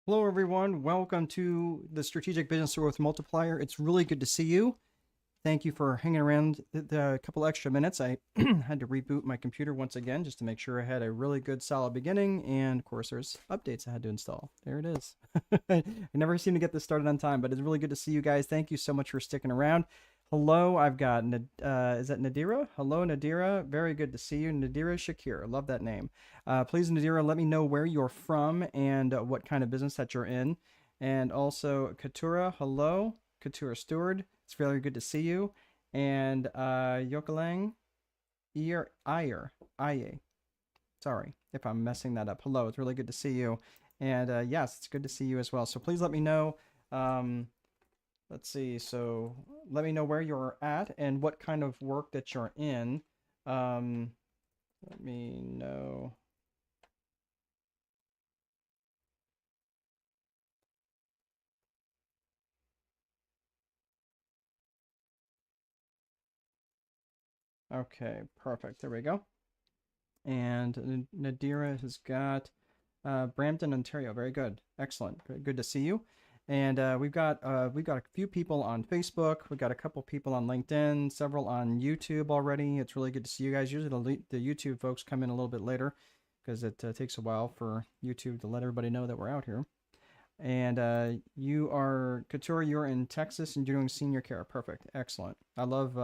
Hello, everyone. Welcome to the Strategic Business Growth Multiplier. It's really good to see you. Thank you for hanging around the couple extra minutes. I had to reboot my computer once again just to make sure I had a really good, solid beginning. And of course, there's updates I had to install. There it is. I never seem to get this started on time, but it's really good to see you guys. Thank you so much for sticking around. Hello, I've got, is that Nadira? Hello, Nadira. Very good to see you. Nadira Shakir. Love that name. Please, Nadira, let me know where you're from and what kind of business that you're in. And also, Katura, hello. Katura Stewart. It's very good to see you. And Yokalang Iyer. Sorry if I'm messing that up. Hello, it's really good to see you. And yes, it's good to see you as well. So please let me know. Let's see. So let me know where you're at and what kind of work that you're in. Let me know. Okay, perfect. There we go. And Nadira has got Brampton, Ontario. Very good. Excellent. Good to see you. And we've got a few people on Facebook. We've got a couple people on LinkedIn, several on YouTube already. It's really good to see you guys. Usually the YouTube folks come in a little bit later because it takes a while for YouTube to let everybody know that we're out here. And you are Couture. You're in Texas and you're doing senior care. Perfect. Excellent. I love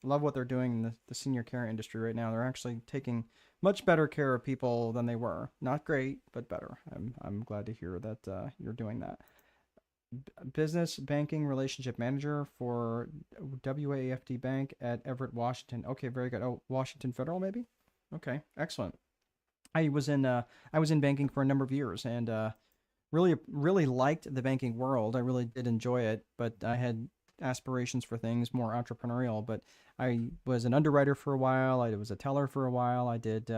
what they're doing in the senior care industry right now. They're actually taking much better care of people than they were. Not great, but better. I'm glad to hear that you're doing that. Business banking relationship manager for WAFD Bank at Everett, Washington. Okay, very good. Oh, Washington Federal, maybe. Okay, excellent. I was in banking for a number of years and really liked the banking world. I really did enjoy it, but I had aspirations for things more entrepreneurial. But I was an underwriter for a while. I was a teller for a while. I did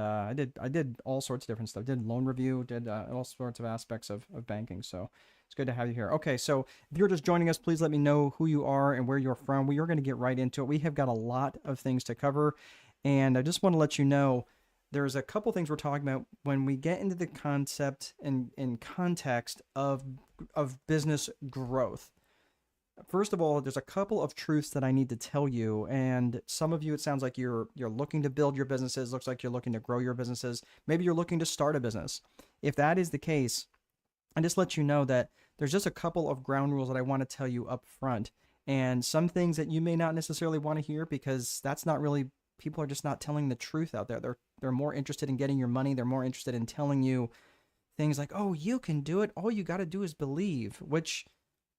all sorts of different stuff. Did loan review. Did all sorts of aspects of banking. So it's good to have you here. Okay, so if you're just joining us, please let me know who you are and where you're from. We are going to get right into it. We have got a lot of things to cover, and I just want to let you know there's a couple things we're talking about when we get into the concept and in context of business growth. First of all, there's a couple of truths that I need to tell you, and some of you it sounds like you're looking to build your businesses, looks like you're looking to grow your businesses. Maybe you're looking to start a business. If that is the case, I just let you know that there's just a couple of ground rules that I want to tell you up front, and some things that you may not necessarily want to hear because that's not really people are just not telling the truth out there. They're more interested in getting your money. They're more interested in telling you things like, "Oh, you can do it. All you got to do is believe," which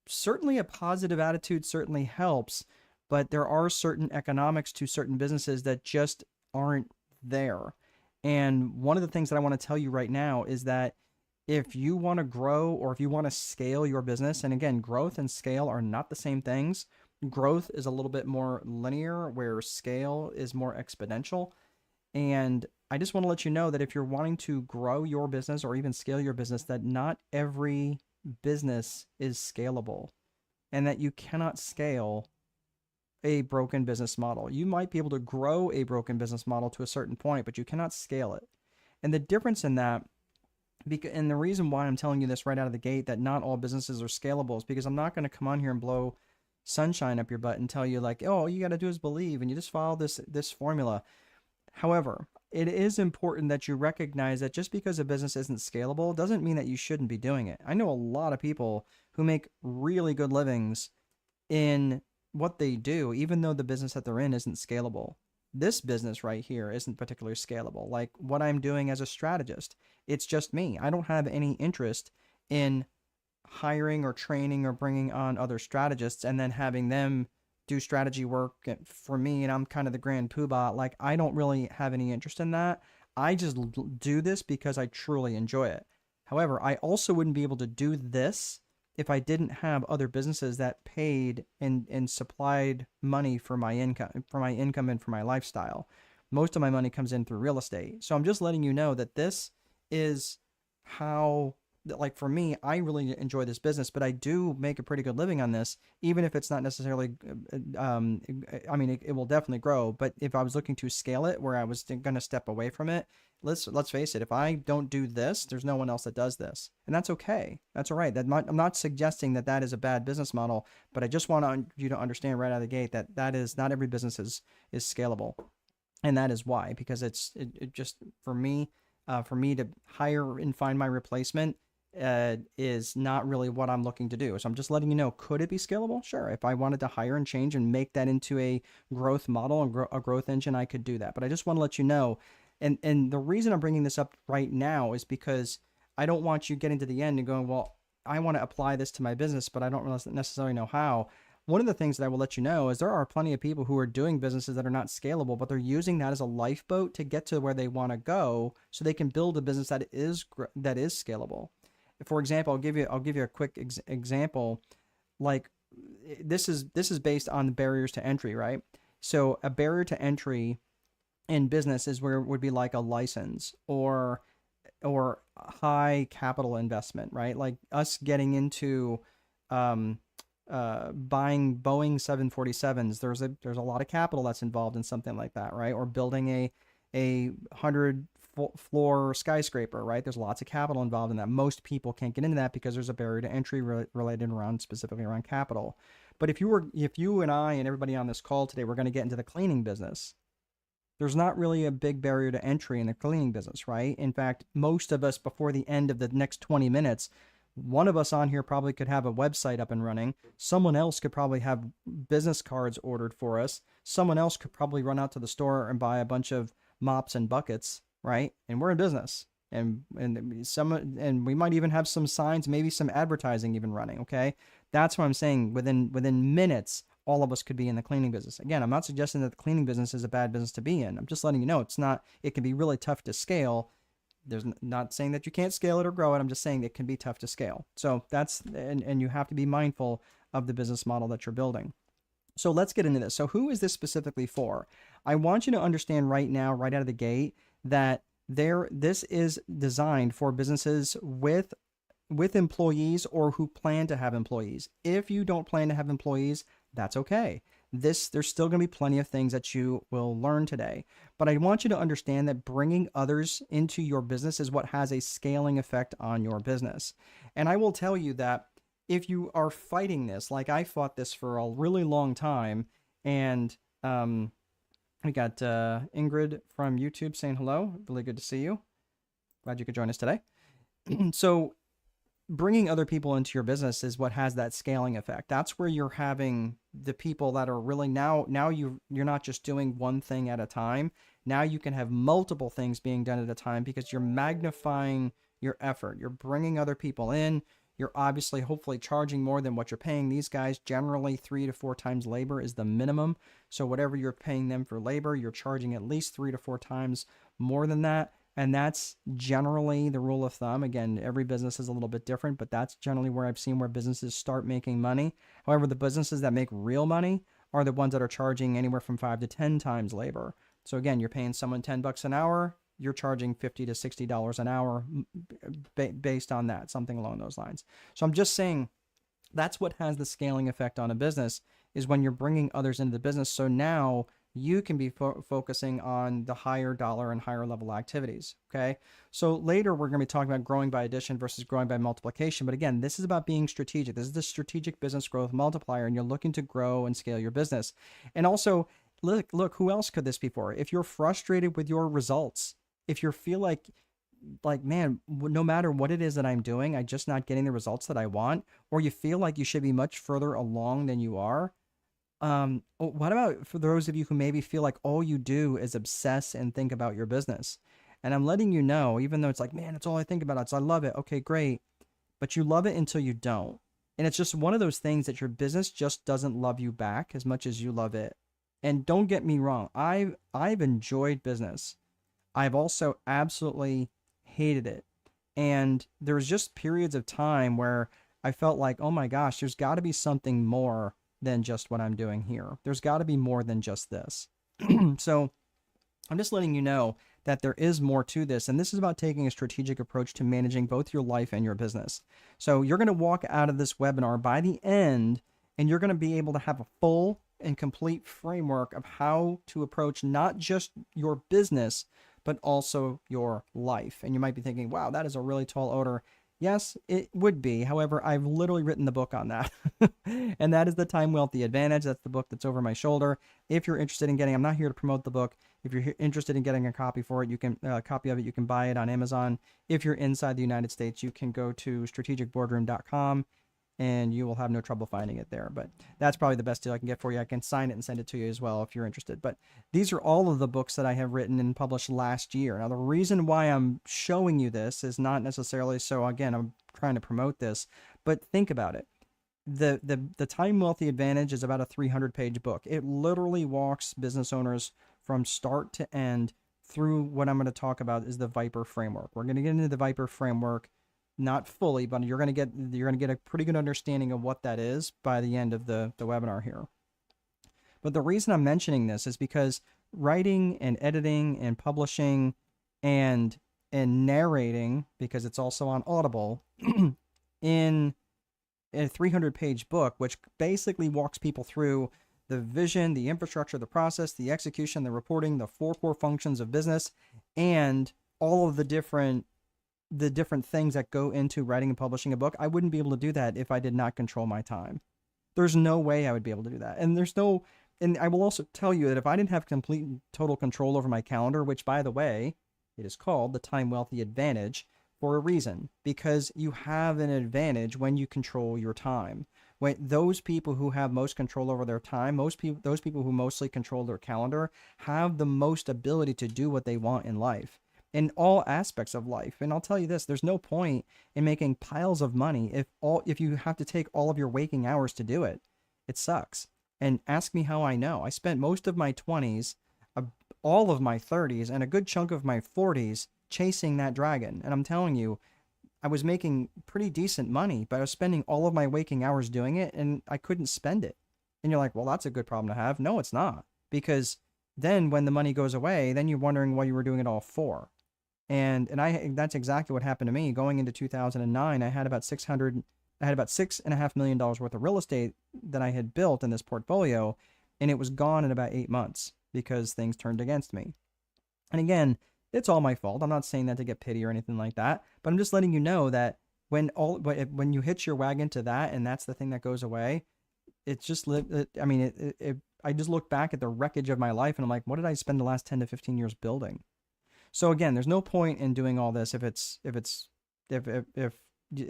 certainly a positive attitude certainly helps, but there are certain economics to certain businesses that just aren't there. And one of the things that I want to tell you right now is that if you want to grow or if you want to scale your business, and again, growth and scale are not the same things. Growth is a little bit more linear, where scale is more exponential. And I just want to let you know that if you're wanting to grow your business or even scale your business, that not every business is scalable and that you cannot scale a broken business model. You might be able to grow a broken business model to a certain point, but you cannot scale it. And the difference in that, and the reason why I'm telling you this right out of the gate, that not all businesses are scalable, is because I'm not going to come on here and blow sunshine up your butt and tell you like, oh, all you got to do is believe and you just follow this formula. However, it is important that you recognize that just because a business isn't scalable doesn't mean that you shouldn't be doing it. I know a lot of people who make really good livings in what they do, even though the business that they're in isn't scalable. This business right here isn't particularly scalable. Like what I'm doing as a strategist, it's just me. I don't have any interest in hiring or training or bringing on other strategists and then having them do strategy work for me and I'm kind of the grand poobah. Like I don't really have any interest in that. I just do this because I truly enjoy it. However, I also wouldn't be able to do this if I didn't have other businesses that paid and supplied money for my income and for my lifestyle. Most of my money comes in through real estate. So I'm just letting you know that this is how, like for me, I really enjoy this business, but I do make a pretty good living on this, even if it's not necessarily, I mean, it will definitely grow, but if I was looking to scale it where I was going to step away from it, let's face it, if I don't do this, there's no one else that does this. And that's okay. That's all right. I'm not suggesting that that is a bad business model, but I just want you to understand right out of the gate that that is not every business is scalable. And that is why, because it just, for me to hire and find my replacement is not really what I'm looking to do. So I'm just letting you know, could it be scalable? Sure. If I wanted to hire and change and make that into a growth model and a growth engine, I could do that. But I just want to let you know, and the reason I'm bringing this up right now is because I don't want you getting to the end and going, well, I want to apply this to my business, but I don't necessarily know how. One of the things that I will let you know is there are plenty of people who are doing businesses that are not scalable, but they're using that as a lifeboat to get to where they want to go so they can build a business that is scalable. For example, I'll give you a quick example. Like this is based on the barriers to entry, right? So a barrier to entry in business is where it would be like a license or high capital investment, right? Like us getting into buying Boeing 747s. There's a lot of capital that's involved in something like that, right? Or building a 100-floor skyscraper, right? There's lots of capital involved in that. Most people can't get into that because there's a barrier to entry related specifically around capital. But if you and I and everybody on this call today were going to get into the cleaning business, there's not really a big barrier to entry in the cleaning business, right? In fact, most of us, before the end of the next 20 minutes, one of us on here probably could have a website up and running. Someone else could probably have business cards ordered for us. Someone else could probably run out to the store and buy a bunch of mops and buckets, right? And we're in business. And we might even have some signs, maybe some advertising even running, okay? That's what I'm saying. Within minutes, all of us could be in the cleaning business. Again, I'm not suggesting that the cleaning business is a bad business to be in. I'm just letting you know it's not. It can be really tough to scale. There's not saying that you can't scale it or grow it. I'm just saying it can be tough to scale. So that's, and you have to be mindful of the business model that you're building. So let's get into this. So who is this specifically for? I want you to understand right now, right out of the gate, that this is designed for businesses with employees or who plan to have employees. If you don't plan to have employees, that's okay. There's still going to be plenty of things that you will learn today. But I want you to understand that bringing others into your business is what has a scaling effect on your business. And I will tell you that if you are fighting this, like I fought this for a really long time, and we got Ingrid from YouTube saying hello. Really good to see you. Glad you could join us today. So bringing other people into your business is what has that scaling effect. That's where you're having the people that are really now you're not just doing one thing at a time. Now you can have multiple things being done at a time because you're magnifying your effort. You're bringing other people in. You're obviously, hopefully, charging more than what you're paying these guys. Generally, 3 to 4 times labor is the minimum. So whatever you're paying them for labor, you're charging at least 3 to 4 times more than that. And that's generally the rule of thumb. Again, every business is a little bit different, but that's generally where I've seen where businesses start making money. However, the businesses that make real money are the ones that are charging anywhere from 5 to 10 times labor. So again, you're paying someone $10 an hour, you're charging $50 to $60 an hour based on that, something along those lines. So I'm just saying that's what has the scaling effect on a business, is when you're bringing others into the business. So now you can be focusing on the higher dollar and higher level activities. Okay. So later we're going to be talking about growing by addition versus growing by multiplication. But again, this is about being strategic. This is the strategic business growth multiplier, and you're looking to grow and scale your business. And also look, who else could this be for? If you're frustrated with your results, if you feel like, man, no matter what it is that I'm doing, I'm just not getting the results that I want, or you feel like you should be much further along than you are. What about for those of you who maybe feel like all you do is obsess and think about your business? And I'm letting you know, even though it's like, man, it's all I think about. It's I love it. Okay, great. But you love it until you don't. And it's just one of those things that your business just doesn't love you back as much as you love it. And don't get me wrong. I've enjoyed business. I've also absolutely hated it. And there was just periods of time where I felt like, oh my gosh, there's got to be something more than just what I'm doing here. There's got to be more than just this. So I'm just letting you know that there is more to this. And this is about taking a strategic approach to managing both your life and your business. So you're going to walk out of this webinar by the end, and you're going to be able to have a full and complete framework of how to approach not just your business, but also your life. And you might be thinking, wow, that is a really tall order. Yes, it would be. However, I've literally written the book on that. And that is The Time Wealthy Advantage. That's the book that's over my shoulder. If you're interested in getting, I'm not here to promote the book. If you're interested in getting a copy for it, you can copy of it. You can buy it on Amazon. If you're inside the United States, you can go to strategicboardroom.com and you will have no trouble finding it there. But that's probably the best deal I can get for you. I can sign it and send it to you as well if you're interested. But these are all of the books that I have written and published last year. Now, the reason why I'm showing you this is not necessarily so, again, I'm trying to promote this, but think about it. The Time Wealthy Advantage is about a 300-page book. It literally walks business owners from start to end through what I'm going to talk about is the Viper framework. We're going to get into the Viper framework, not fully, but you're going to get a pretty good understanding of what that is by the end of the webinar here. But the reason I'm mentioning this is because writing and editing and publishing and narrating, because it's also on Audible, in a 300-page book, which basically walks people through the vision, the infrastructure, the process, the execution, the reporting, the 4 core functions of business, and all of the different things that go into writing and publishing a book. I wouldn't be able to do that if I did not control my time. There's no way I would be able to do that. And I will also tell you that if I didn't have complete and total control over my calendar, which by the way, it is called the Time Wealthy Advantage for a reason, because you have an advantage when you control your time. When those people who have most control over their time, those people who mostly control their calendar have the most ability to do what they want in life, in all aspects of life. And I'll tell you this, there's no point in making piles of money if you have to take all of your waking hours to do it. It sucks. And ask me how I know. I spent most of my 20s, all of my 30s, and a good chunk of my 40s chasing that dragon. And I'm telling you, I was making pretty decent money, but I was spending all of my waking hours doing it, and I couldn't spend it. And you're like, well, that's a good problem to have. No, it's not. Because then when the money goes away, then you're wondering what you were doing it all for. And that's exactly what happened to me. Going into 2009, I had about $6.5 million worth of real estate that I had built in this portfolio, and it was gone in about 8 months because things turned against me. And again, it's all my fault. I'm not saying that to get pity or anything like that, but I'm just letting you know that when you hitch your wagon to that and that's the thing that goes away, it's just, I just look back at the wreckage of my life and I'm like, what did I spend the last 10 to 15 years building? So again, there's no point in doing all this if it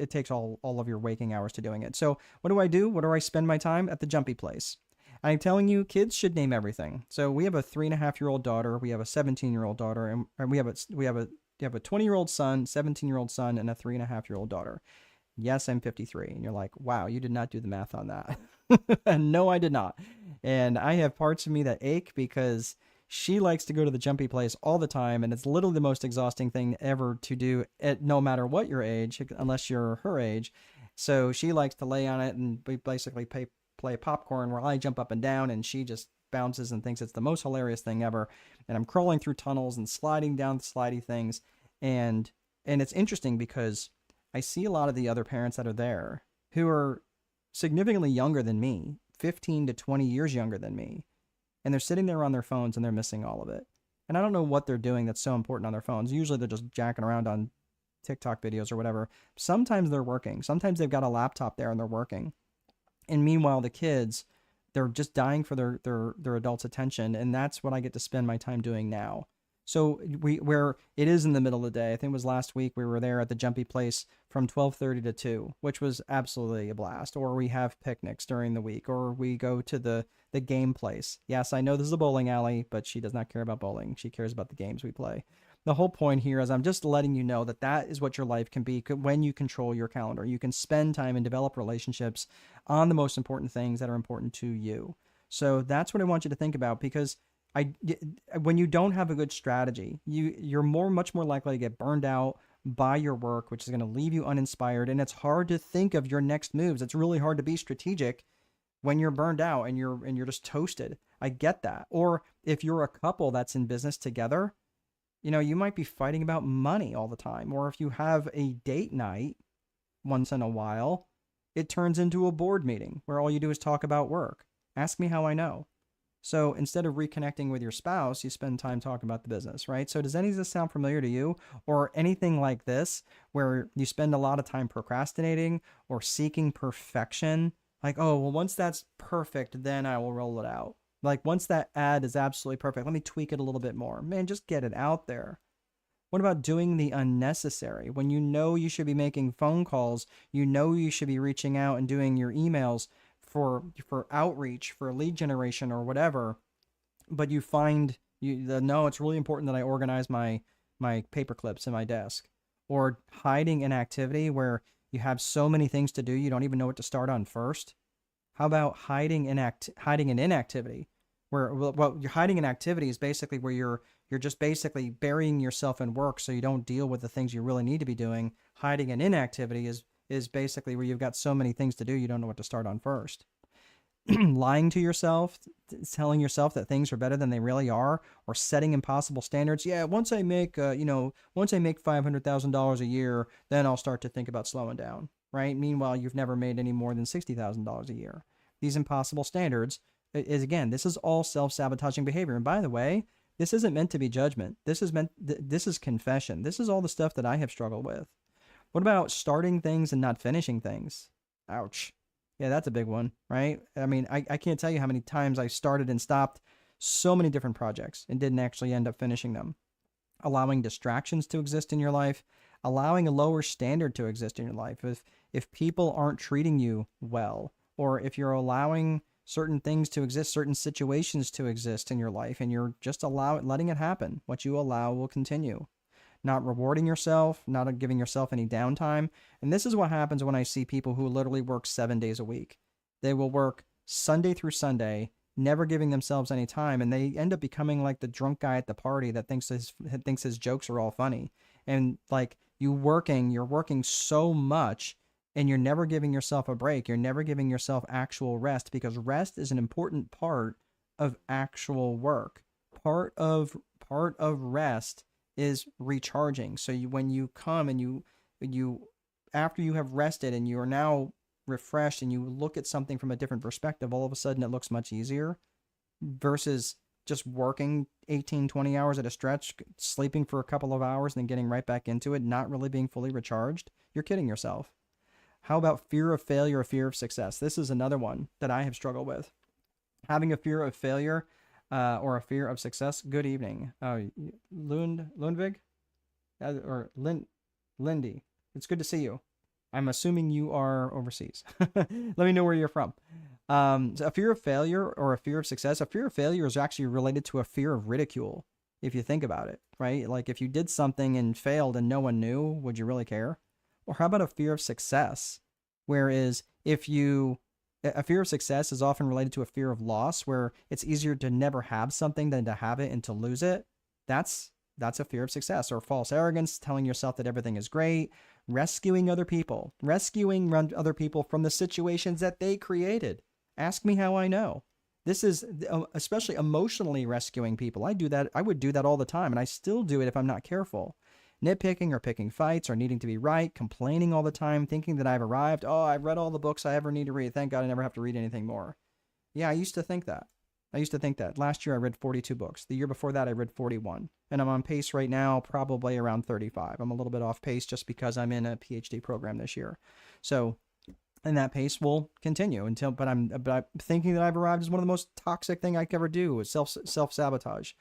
takes all of your waking hours to doing it. So what do I do? What do I spend my time? At the jumpy place. I'm telling you, kids should name everything. So we have a 3.5-year-old daughter, we have a 17-year-old daughter, and we have a 20-year-old son, 17-year-old son, and a 3.5-year-old daughter. Yes, I'm 53. And you're like, wow, you did not do the math on that. No, I did not. And I have parts of me that ache because she likes to go to the jumpy place all the time, and it's literally the most exhausting thing ever to do, no matter what your age, unless you're her age. So she likes to lay on it and basically play popcorn while I jump up and down, and she just bounces and thinks it's the most hilarious thing ever. And I'm crawling through tunnels and sliding down the slidey things, and it's interesting because I see a lot of the other parents that are there who are significantly younger than me, 15 to 20 years younger than me. And they're sitting there on their phones and they're missing all of it. And I don't know what they're doing that's so important on their phones. Usually they're just jacking around on TikTok videos or whatever. Sometimes they're working. Sometimes they've got a laptop there and they're working. And meanwhile, the kids, they're just dying for their adults' attention. And that's what I get to spend my time doing now. So where it is in the middle of the day, I think it was last week, we were there at the jumpy place from 12:30 to 2, which was absolutely a blast. Or we have picnics during the week, or we go to the game place. Yes, I know this is a bowling alley, but she does not care about bowling. She cares about the games we play. The whole point here is I'm just letting you know that is what your life can be when you control your calendar. You can spend time and develop relationships on the most important things that are important to you. So that's what I want you to think about, because when you don't have a good strategy, you're much more likely to get burned out by your work, which is going to leave you uninspired. And it's hard to think of your next moves. It's really hard to be strategic when you're burned out and you're just toasted. I get that. Or if you're a couple that's in business together, you might be fighting about money all the time. Or if you have a date night once in a while, it turns into a board meeting where all you do is talk about work. Ask me how I know. So instead of reconnecting with your spouse, you spend time talking about the business, right? So does any of this sound familiar to you, or anything like this where you spend a lot of time procrastinating or seeking perfection? Like, oh, well, once that's perfect, then I will roll it out. Like, once that ad is absolutely perfect, let me tweak it a little bit more. Man, just get it out there. What about doing the unnecessary? When you know you should be making phone calls, you know you should be reaching out and doing your emails for outreach, for lead generation or whatever, but you find no, it's really important that I organize my paper clips in my desk, or hiding an activity where you have so many things to do you don't even know what to start on first. How about hiding an inactivity, where well, you're hiding an activity is basically where you're just basically burying yourself in work so you don't deal with the things you really need to be doing. Hiding an inactivity is basically where you've got so many things to do you don't know what to start on first. Lying to yourself, telling yourself that things are better than they really are, or setting impossible standards. Yeah, once I make once I make $500,000 a year, then I'll start to think about slowing down. Right? Meanwhile, you've never made any more than $60,000 a year. These impossible standards is, again, this is all self-sabotaging behavior. And by the way, this isn't meant to be judgment. This is confession. This is all the stuff that I have struggled with. What about starting things and not finishing things? Ouch. Yeah, that's a big one, right? I mean, I can't tell you how many times I started and stopped so many different projects and didn't actually end up finishing them. Allowing distractions to exist in your life, allowing a lower standard to exist in your life. If people aren't treating you well, or if you're allowing certain things to exist, certain situations to exist in your life, and you're just letting it happen, what you allow will continue. Not rewarding yourself, not giving yourself any downtime. And this is what happens when I see people who literally work 7 days a week. They will work Sunday through Sunday, never giving themselves any time, and they end up becoming like the drunk guy at the party that thinks his jokes are all funny. And like, you're working so much, and you're never giving yourself a break. You're never giving yourself actual rest, because rest is an important part of actual work. Part of rest is recharging. So when you come and you after you have rested and you are now refreshed and you look at something from a different perspective, all of a sudden it looks much easier versus just working 18, 20 hours at a stretch, sleeping for a couple of hours and then getting right back into it, not really being fully recharged. You're kidding yourself. How about fear of failure or fear of success? This is another one that I have struggled with. Having a fear of failure or a fear of success. Good evening. Lundvig? Or Lindy. It's good to see you. I'm assuming you are overseas. Let me know where you're from. So a fear of failure or a fear of success. A fear of failure is actually related to a fear of ridicule, if you think about it, right? Like, if you did something and failed and no one knew, would you really care? Or how about a fear of success? Whereas a fear of success is often related to a fear of loss, where it's easier to never have something than to have it and to lose it. That's a fear of success. Or false arrogance, telling yourself that everything is great, rescuing other people from the situations that they created. Ask me how I know. This is especially emotionally rescuing people. I do that. I would do that all the time, and I still do it if I'm not careful. Nitpicking or picking fights or needing to be right, complaining all the time, thinking that I've arrived. Oh, I've read all the books I ever need to read. Thank God I never have to read anything more. Yeah, I used to think that. Last year I read 42 books. The year before that I read 41. And I'm on pace right now, probably around 35. I'm a little bit off pace just because I'm in a PhD program this year. So, and that pace will continue but I'm thinking that I've arrived is one of the most toxic thing I could ever do, is self-sabotage.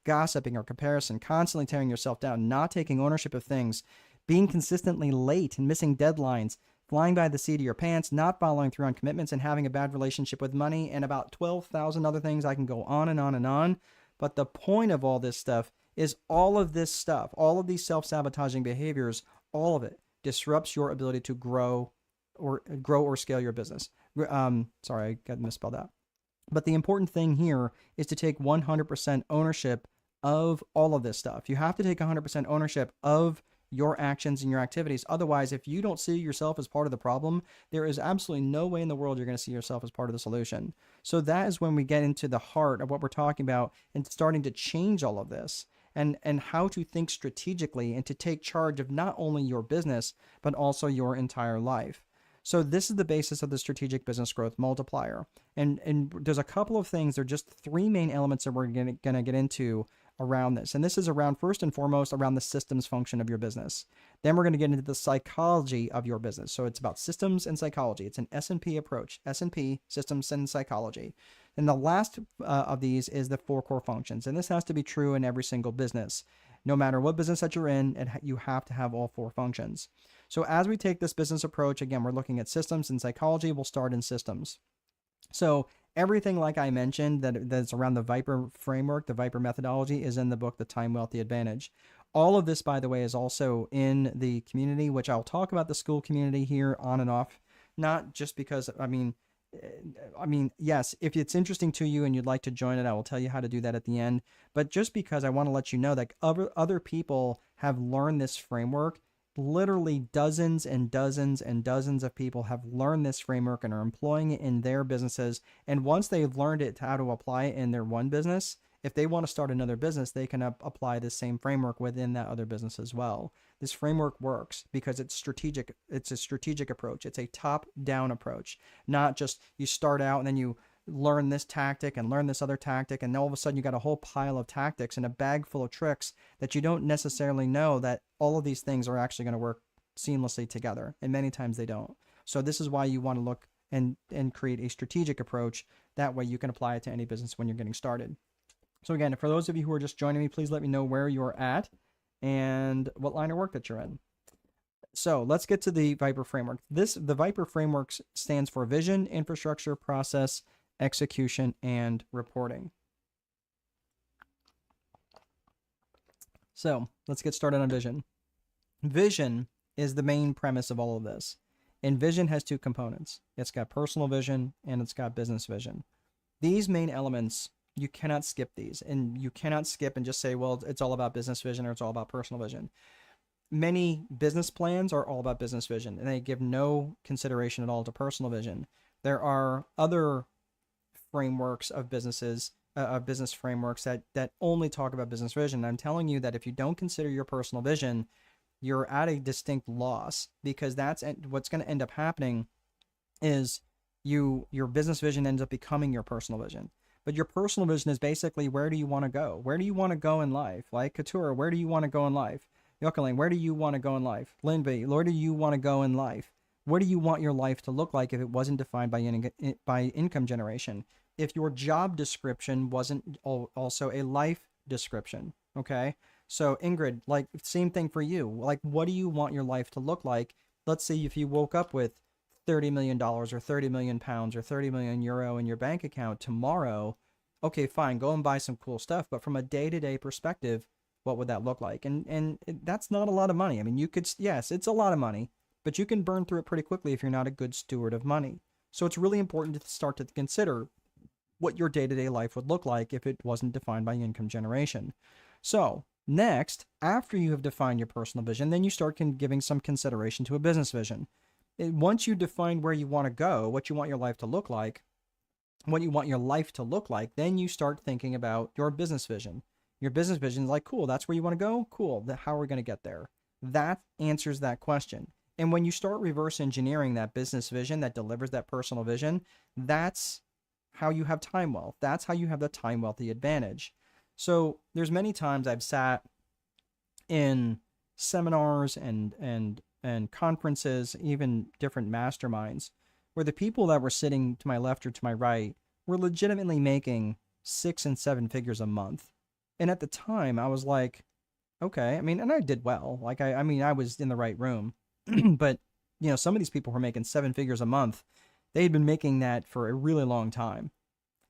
Gossiping or comparison, constantly tearing yourself down, not taking ownership of things, being consistently late and missing deadlines, flying by the seat of your pants, not following through on commitments, and having a bad relationship with money, and about 12,000 other things. I can go on and on and on. But the point of all this stuff is all of this stuff, all of these self-sabotaging behaviors, all of it disrupts your ability to grow or scale your business. Sorry, I got misspelled out. But the important thing here is to take 100% ownership of all of this stuff. You have to take 100% ownership of your actions and your activities. Otherwise, if you don't see yourself as part of the problem, there is absolutely no way in the world you're going to see yourself as part of the solution. So that is when we get into the heart of what we're talking about and starting to change all of this, and how to think strategically and to take charge of not only your business, but also your entire life. So this is the basis of the strategic business growth multiplier. And there's a couple of things. There are just three main elements that we're going to get into around this. And this is around, first and foremost, around the systems function of your business. Then we're going to get into the psychology of your business. So it's about systems and psychology. It's an S&P approach, S&P, systems and psychology. And the last of these is the four core functions. And this has to be true in every single business. No matter what business that you're in, you have to have all four functions. So as we take this business approach, again, we're looking at systems and psychology. We'll start in systems. So everything, like I mentioned, that's around the Viper framework, the Viper methodology, is in the book, The Time Wealth, The Advantage. All of this, by the way, is also in the community, which I'll talk about the school community here on and off, not just because, I mean, yes, if it's interesting to you and you'd like to join it, I will tell you how to do that at the end. But just because I want to let you know that other people have learned this framework. Literally dozens and dozens and dozens of people have learned this framework and are employing it in their businesses. And once they've learned it, how to apply it in their one business, if they want to start another business, they can apply this same framework within that other business as well. This framework works because it's strategic. It's a strategic approach. It's a top-down approach, not just you start out and then you learn this tactic and learn this other tactic, and all of a sudden you got a whole pile of tactics and a bag full of tricks that you don't necessarily know that all of these things are actually going to work seamlessly together, and many times they don't. So this is why you want to look and create a strategic approach. That way you can apply it to any business when you're getting started. So again, for those of you who are just joining me, please let me know where you're at and what line of work that you're in. So let's get to the Viper framework. The Viper framework stands for vision, infrastructure, process, execution, and reporting. So let's get started on vision. Vision is the main premise of all of this. And vision has two components. It's got personal vision and it's got business vision. These main elements, you cannot skip these. And you cannot skip and just say, well, it's all about business vision or it's all about personal vision. Many business plans are all about business vision and they give no consideration at all to personal vision. There are other frameworks of business frameworks that only talk about business vision. I'm telling you that if you don't consider your personal vision, you're at a distinct loss, because that's what's going to end up happening is your business vision ends up becoming your personal vision. But your personal vision is basically, where do you want to go? Where do you want to go in life? Like Katura, where do you want to go in life? Yokeling, where do you want to go in life? Linby, where do you want to go in life? What do you want your life to look like if it wasn't defined by income generation? If your job description wasn't also a life description, okay? So Ingrid, like same thing for you. Like, what do you want your life to look like? Let's say if you woke up with $30 million or 30 million pounds or 30 million euro in your bank account tomorrow, okay, fine, go and buy some cool stuff. But from a day-to-day perspective, what would that look like? And that's not a lot of money. I mean, you could, yes, it's a lot of money, but you can burn through it pretty quickly if you're not a good steward of money. So it's really important to start to consider what your day-to-day life would look like if it wasn't defined by income generation. So next, after you have defined your personal vision, then you start giving some consideration to a business vision. Once you define where you want to go, what you want your life to look like, then you start thinking about your business vision. Your business vision is like, cool, that's where you want to go? Cool, how are we going to get there? That answers that question. And when you start reverse engineering that business vision that delivers that personal vision, that's how you have time wealth. That's how you have the time wealthy advantage. So there's many times I've sat in seminars and conferences, even different masterminds, where the people that were sitting to my left or to my right were legitimately making 6 and 7 figures a month. And at the time I was like, okay, I mean, and I did well. Like, I mean, I was in the right room, but you know, some of these people were making 7 figures a month. They had been making that for a really long time.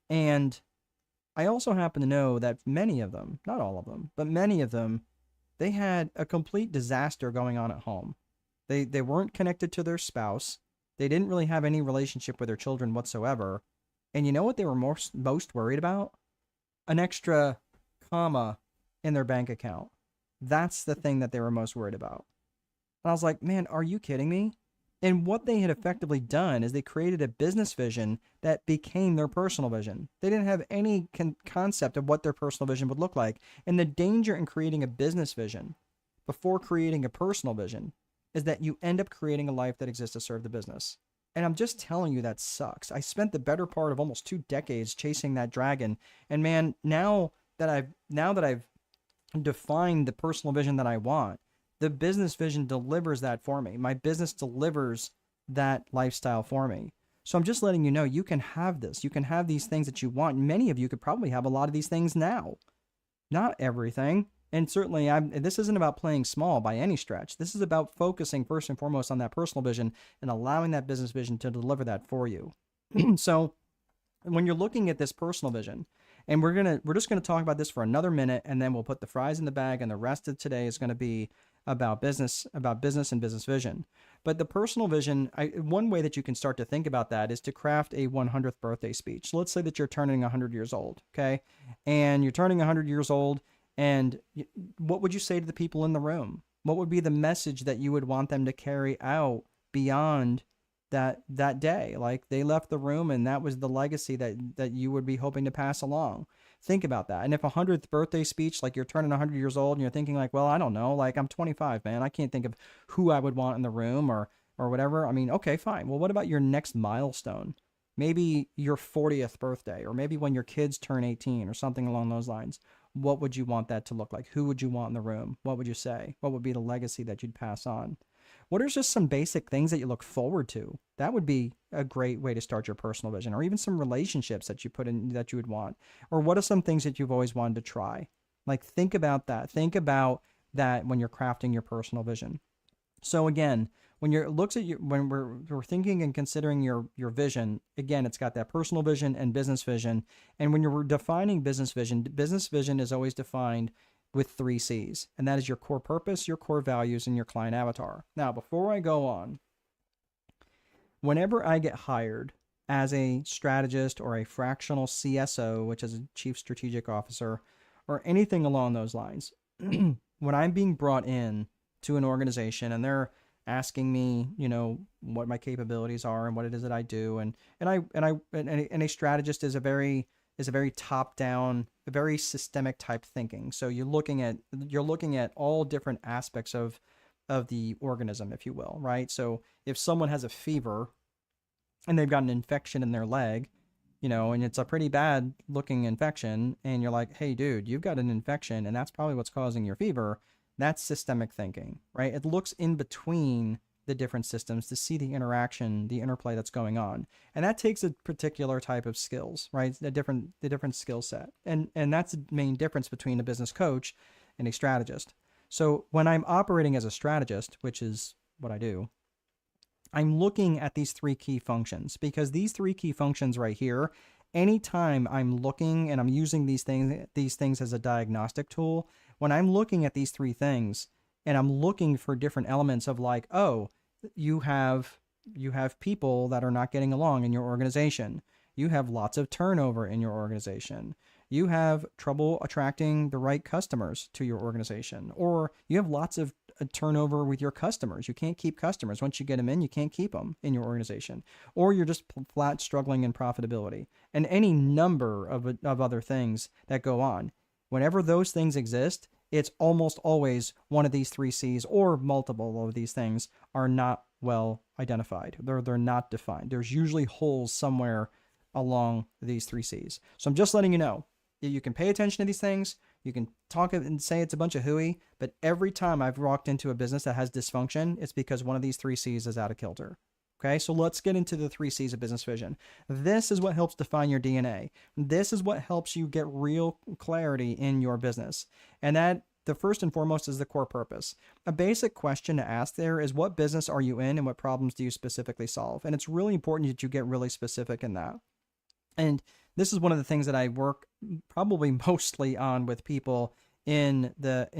And I also happen to know that many of them, not all of them, but many of them, they had a complete disaster going on at home. They weren't connected to their spouse. They didn't really have any relationship with their children whatsoever. And you know what they were most worried about? An extra comma in their bank account. That's the thing that they were most worried about. And I was like, man, are you kidding me? And what they had effectively done is they created a business vision that became their personal vision. They didn't have any concept of what their personal vision would look like. And the danger in creating a business vision before creating a personal vision is that you end up creating a life that exists to serve the business. And I'm just telling you, that sucks. I spent the better part of almost 2 decades chasing that dragon. And man, now that I've defined the personal vision that I want, the business vision delivers that for me. My business delivers that lifestyle for me. So I'm just letting you know, you can have this. You can have these things that you want. Many of you could probably have a lot of these things now. Not everything. And certainly, this isn't about playing small by any stretch. This is about focusing first and foremost on that personal vision and allowing that business vision to deliver that for you. So when you're looking at this personal vision, and we're just gonna talk about this for another minute, and then we'll put the fries in the bag, and the rest of today is going to be about business and business vision. But the personal vision, one way that you can start to think about that is to craft a 100th birthday speech. So let's say that you're turning 100 years old, okay? And you're turning 100 years old, and what would you say to the people in the room? What would be the message that you would want them to carry out beyond that day? Like, they left the room and that was the legacy that you would be hoping to pass along. Think about that. And if 100th birthday speech, like you're turning 100 years old and you're thinking like, well, I don't know, like I'm 25, man. I can't think of who I would want in the room or whatever. I mean, okay, fine. Well, what about your next milestone? Maybe your 40th birthday, or maybe when your kids turn 18 or something along those lines. What would you want that to look like? Who would you want in the room? What would you say? What would be the legacy that you'd pass on? What are just some basic things that you look forward to? That would be a great way to start your personal vision, or even some relationships that you put in that you would want. Or what are some things that you've always wanted to try? Like, think about that. Think about that when you're crafting your personal vision. So again, when we're thinking and considering your vision, again, it's got that personal vision and business vision. And when you're defining business vision is always defined with 3 C's, and that is your core purpose, your core values, and your client avatar. Now, before I go on, whenever I get hired as a strategist or a fractional CSO, which is a chief strategic officer, or anything along those lines, when I'm being brought in to an organization and they're asking me, what my capabilities are and what it is that I do, and a strategist is a very top-down, a very systemic type thinking. So you're looking at all different aspects of the organism, if you will, right? So if someone has a fever and they've got an infection in their leg, and it's a pretty bad looking infection, and you're like, hey, dude, you've got an infection and that's probably what's causing your fever. That's systemic thinking, right? It looks in between the different systems to see the interaction, the interplay that's going on. And that takes a particular type of skills, right? The different skill set. And that's the main difference between a business coach and a strategist. So when I'm operating as a strategist, which is what I do, I'm looking at these 3 key functions, because these 3 key functions right here, anytime I'm looking and I'm using these things as a diagnostic tool, when I'm looking at these 3 things and I'm looking for different elements of like, oh, you have people that are not getting along in your organization. You have lots of turnover in your organization. You have trouble attracting the right customers to your organization, or you have lots of turnover with your customers. You can't keep customers. Once you get them in, you can't keep them in your organization, or you're just flat struggling in profitability, and any number of other things that go on. Whenever those things exist, it's almost always one of these 3 C's, or multiple of these things are not well identified. They're not defined. There's usually holes somewhere along these 3 C's. So I'm just letting you know, you can pay attention to these things. You can talk and say it's a bunch of hooey, but every time I've walked into a business that has dysfunction, it's because one of these 3 C's is out of kilter. Okay, so let's get into the 3 C's of business vision. This is what helps define your DNA. This is what helps you get real clarity in your business. And that, the first and foremost, is the core purpose. A basic question to ask there is, what business are you in and what problems do you specifically solve? And it's really important that you get really specific in that. And this is one of the things that I work probably mostly on with people in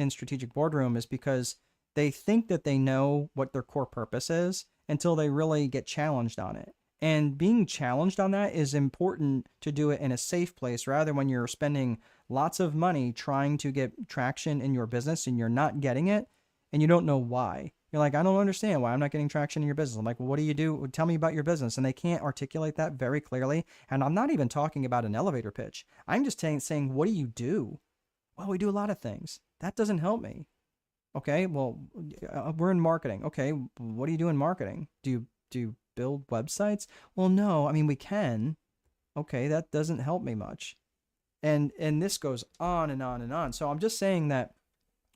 strategic boardroom, is because they think that they know what their core purpose is until they really get challenged on it. And being challenged on that is important to do it in a safe place, rather than when you're spending lots of money trying to get traction in your business and you're not getting it and you don't know why. You're like, I don't understand why I'm not getting traction in your business. I'm like, well, what do you do? Tell me about your business. And they can't articulate that very clearly. And I'm not even talking about an elevator pitch. I'm just saying, what do you do? Well, we do a lot of things. That doesn't help me. Okay, well, we're in marketing. Okay, what do you do in marketing? Do you build websites? Well, no. I mean, we can. Okay, that doesn't help me much. And this goes on and on and on. So I'm just saying that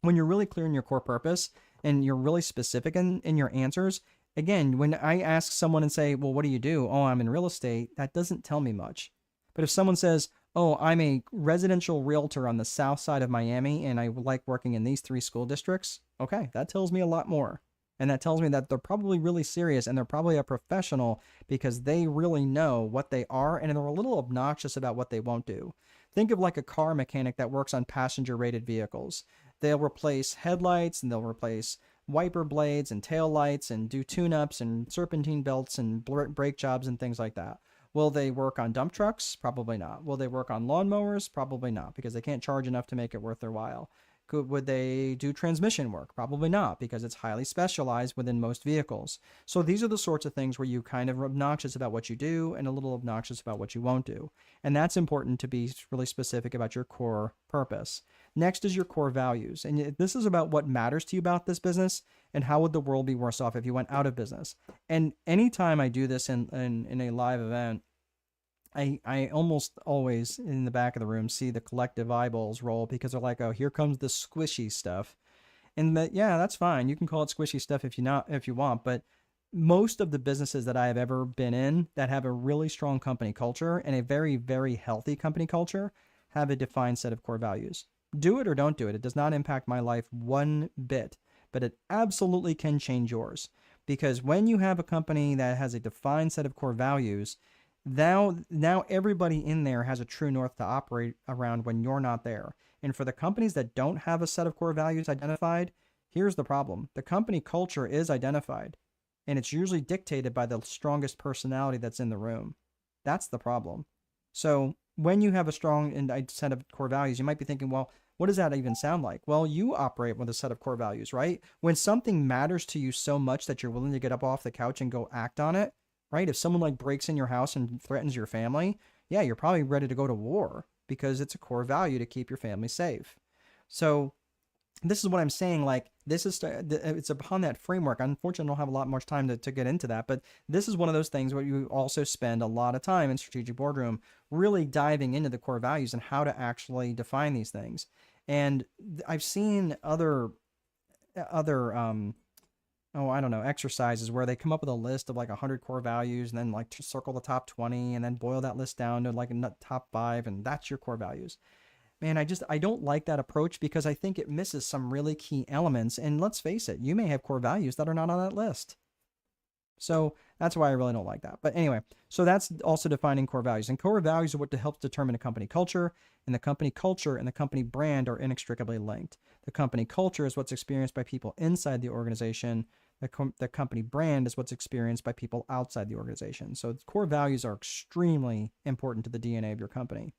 when you're really clear in your core purpose and you're really specific in your answers, again, when I ask someone and say, well, what do you do? Oh, I'm in real estate, that doesn't tell me much. But if someone says, oh, I'm a residential realtor on the south side of Miami and I like working in these 3 school districts, okay, that tells me a lot more. And that tells me that they're probably really serious and they're probably a professional because they really know what they are and they're a little obnoxious about what they won't do. Think of like a car mechanic that works on passenger rated vehicles. They'll replace headlights and they'll replace wiper blades and tail lights and do tune-ups and serpentine belts and brake jobs and things like that. Will they work on dump trucks? Probably not. Will they work on lawnmowers? Probably not, because they can't charge enough to make it worth their while. Would they do transmission work? Probably not, because it's highly specialized within most vehicles. So these are the sorts of things where you kind of are obnoxious about what you do and a little obnoxious about what you won't do. And that's important to be really specific about your core purpose. Next is your core values. And this is about what matters to you about this business and how would the world be worse off if you went out of business. And anytime I do this in a live event, I almost always in the back of the room see the collective eyeballs roll because they're like, oh, here comes the squishy stuff. And that, yeah, that's fine. You can call it squishy stuff if you want, but most of the businesses that I have ever been in that have a really strong company culture and a very, very healthy company culture have a defined set of core values. Do it or don't do it. It does not impact my life one bit, but it absolutely can change yours. Because when you have a company that has a defined set of core values, now everybody in there has a true north to operate around when you're not there. And for the companies that don't have a set of core values identified, here's the problem. The company culture is identified, and it's usually dictated by the strongest personality that's in the room. That's the problem. So when you have a strong set of core values, you might be thinking, well, what does that even sound like? Well, you operate with a set of core values, right? When something matters to you so much that you're willing to get up off the couch and go act on it, right? If someone like breaks in your house and threatens your family, yeah, you're probably ready to go to war because it's a core value to keep your family safe. So this is what I'm saying. Like, this is, it's upon that framework. Unfortunately, I don't have a lot more time to get into that, but this is one of those things where you also spend a lot of time in strategic boardroom really diving into the core values and how to actually define these things. And I've seen other I don't know, exercises where they come up with a list of like 100 core values and then like circle the top 20 and then boil that list down to like a top 5 and that's your core values. Man, I don't like that approach because I think it misses some really key elements. And let's face it, you may have core values that are not on that list. So that's why I really don't like that. But anyway, so that's also defining core values. And core values are what helps determine a company culture. And the company culture and the company brand are inextricably linked. The company culture is what's experienced by people inside the organization. The company brand is what's experienced by people outside the organization. So core values are extremely important to the DNA of your company.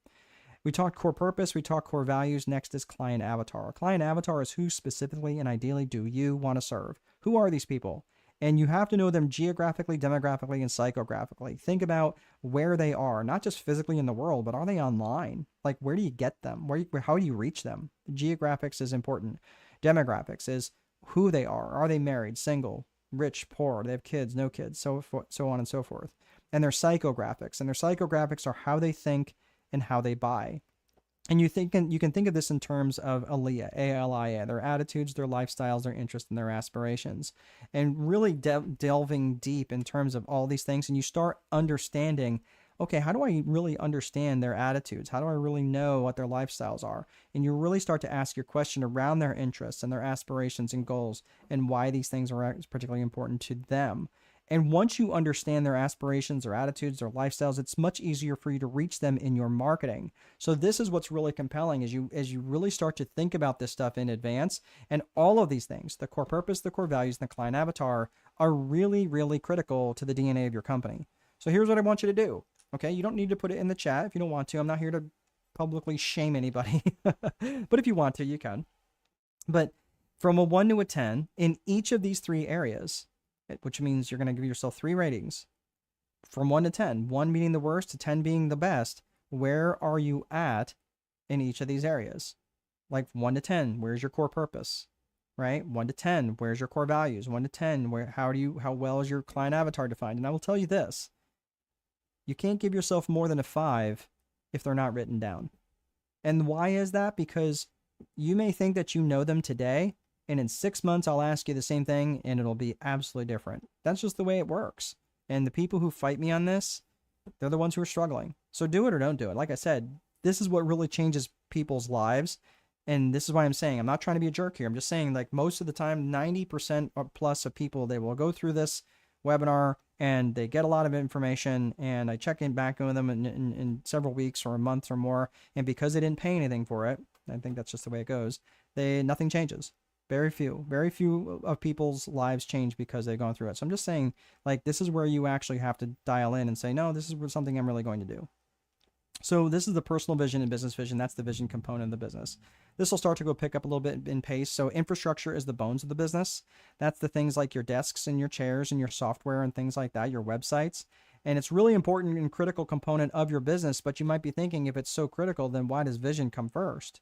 We talked core purpose, we talked core values. Next is client avatar. Client avatar is who specifically and ideally do you want to serve? Who are these people? And you have to know them geographically, demographically, and psychographically. Think about where they are, not just physically in the world, but are they online? Like, where do you get them? How do you reach them? Geographics is important. Demographics is who they are. Are they married, single, rich, poor? Do they have kids, no kids, so on and so forth. And their psychographics. And their psychographics are how they think and how they buy. And you can think of this in terms of ALIA, A-L-I-A, their attitudes, their lifestyles, their interests, and their aspirations. And really delving deep in terms of all these things. And you start understanding, okay, how do I really understand their attitudes? How do I really know what their lifestyles are? And you really start to ask your question around their interests and their aspirations and goals and why these things are particularly important to them. And once you understand their aspirations, their attitudes, their lifestyles, it's much easier for you to reach them in your marketing. So this is what's really compelling as you really start to think about this stuff in advance. And all of these things, the core purpose, the core values, and the client avatar are really, really critical to the DNA of your company. So here's what I want you to do. Okay, you don't need to put it in the chat if you don't want to. I'm not here to publicly shame anybody. But if you want to, you can. But from a 1 to a 10, in each of these 3 areas, which means you're going to give yourself 3 ratings from 1 to 10, 1 being the worst to 10 being the best. Where are you at in each of these areas? Like 1 to 10, where's your core purpose? right? 1 to 10, where's your core values? 1 to 10, how well is your client avatar defined? And I will tell you this, you can't give yourself more than a 5 if they're not written down. And why is that? Because you may think that you know them today, and in 6 months I'll ask you the same thing and it'll be absolutely different. That's just the way it works. And the people who fight me on this, they're the ones who are struggling. So do it or don't do it. Like I said, this is what really changes people's lives. And this is why I'm saying, I'm not trying to be a jerk here. I'm just saying, like, most of the time, 90% or plus of people, they will go through this webinar and they get a lot of information, and I check in back with them in several weeks or a month or more. And because they didn't pay anything for it, I think that's just the way it goes, nothing changes. Very few of people's lives change because they've gone through it. So I'm just saying, like, this is where you actually have to dial in and say, no, this is something I'm really going to do. So this is the personal vision and business vision. That's the vision component of the business. This will start to go pick up a little bit in pace. So infrastructure is the bones of the business. That's the things like your desks and your chairs and your software and things like that, your websites. And it's really important and critical component of your business. But you might be thinking, if it's so critical, then why does vision come first?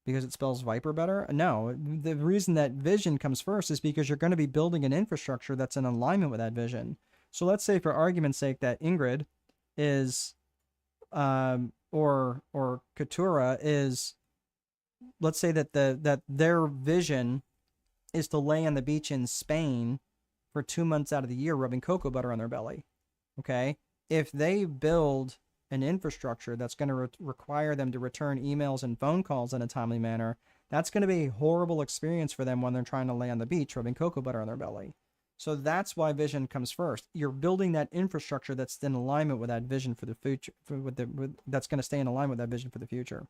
Because it spells Viper better? No, the reason that vision comes first is because you're going to be building an infrastructure that's in alignment with that vision. So let's say, for argument's sake, that Ingrid is, or Katura is, let's say that their vision is to lay on the beach in Spain for 2 months out of the year, rubbing cocoa butter on their belly. Okay, if they build an infrastructure that's going to require them to return emails and phone calls in a timely manner, that's going to be a horrible experience for them when they're trying to lay on the beach rubbing cocoa butter on their belly. So that's why vision comes first. You're building that infrastructure that's in alignment with that vision for the future, that's going to stay in alignment with that vision for the future.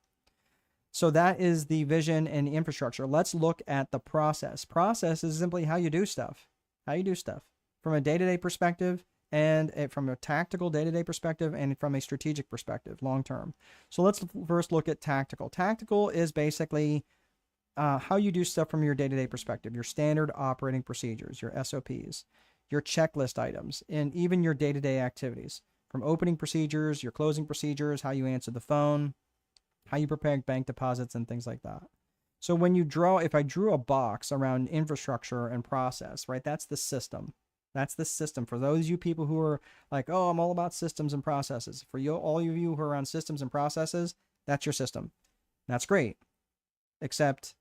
So that is the vision and the infrastructure. Let's look at the process. Process is simply how you do stuff. How you do stuff from a day-to-day perspective, and from a tactical day-to-day perspective, and from a strategic perspective, long-term. So let's first look at tactical. Tactical is basically how you do stuff from your day-to-day perspective, your standard operating procedures, your SOPs, your checklist items, and even your day-to-day activities, from opening procedures, your closing procedures, how you answer the phone, how you prepare bank deposits, and things like that. So when you draw, if I drew a box around infrastructure and process, right, that's the system. That's the system. For those of you people who are like, oh, I'm all about systems and processes. For you, all of you who are on systems and processes, that's your system. That's great. Except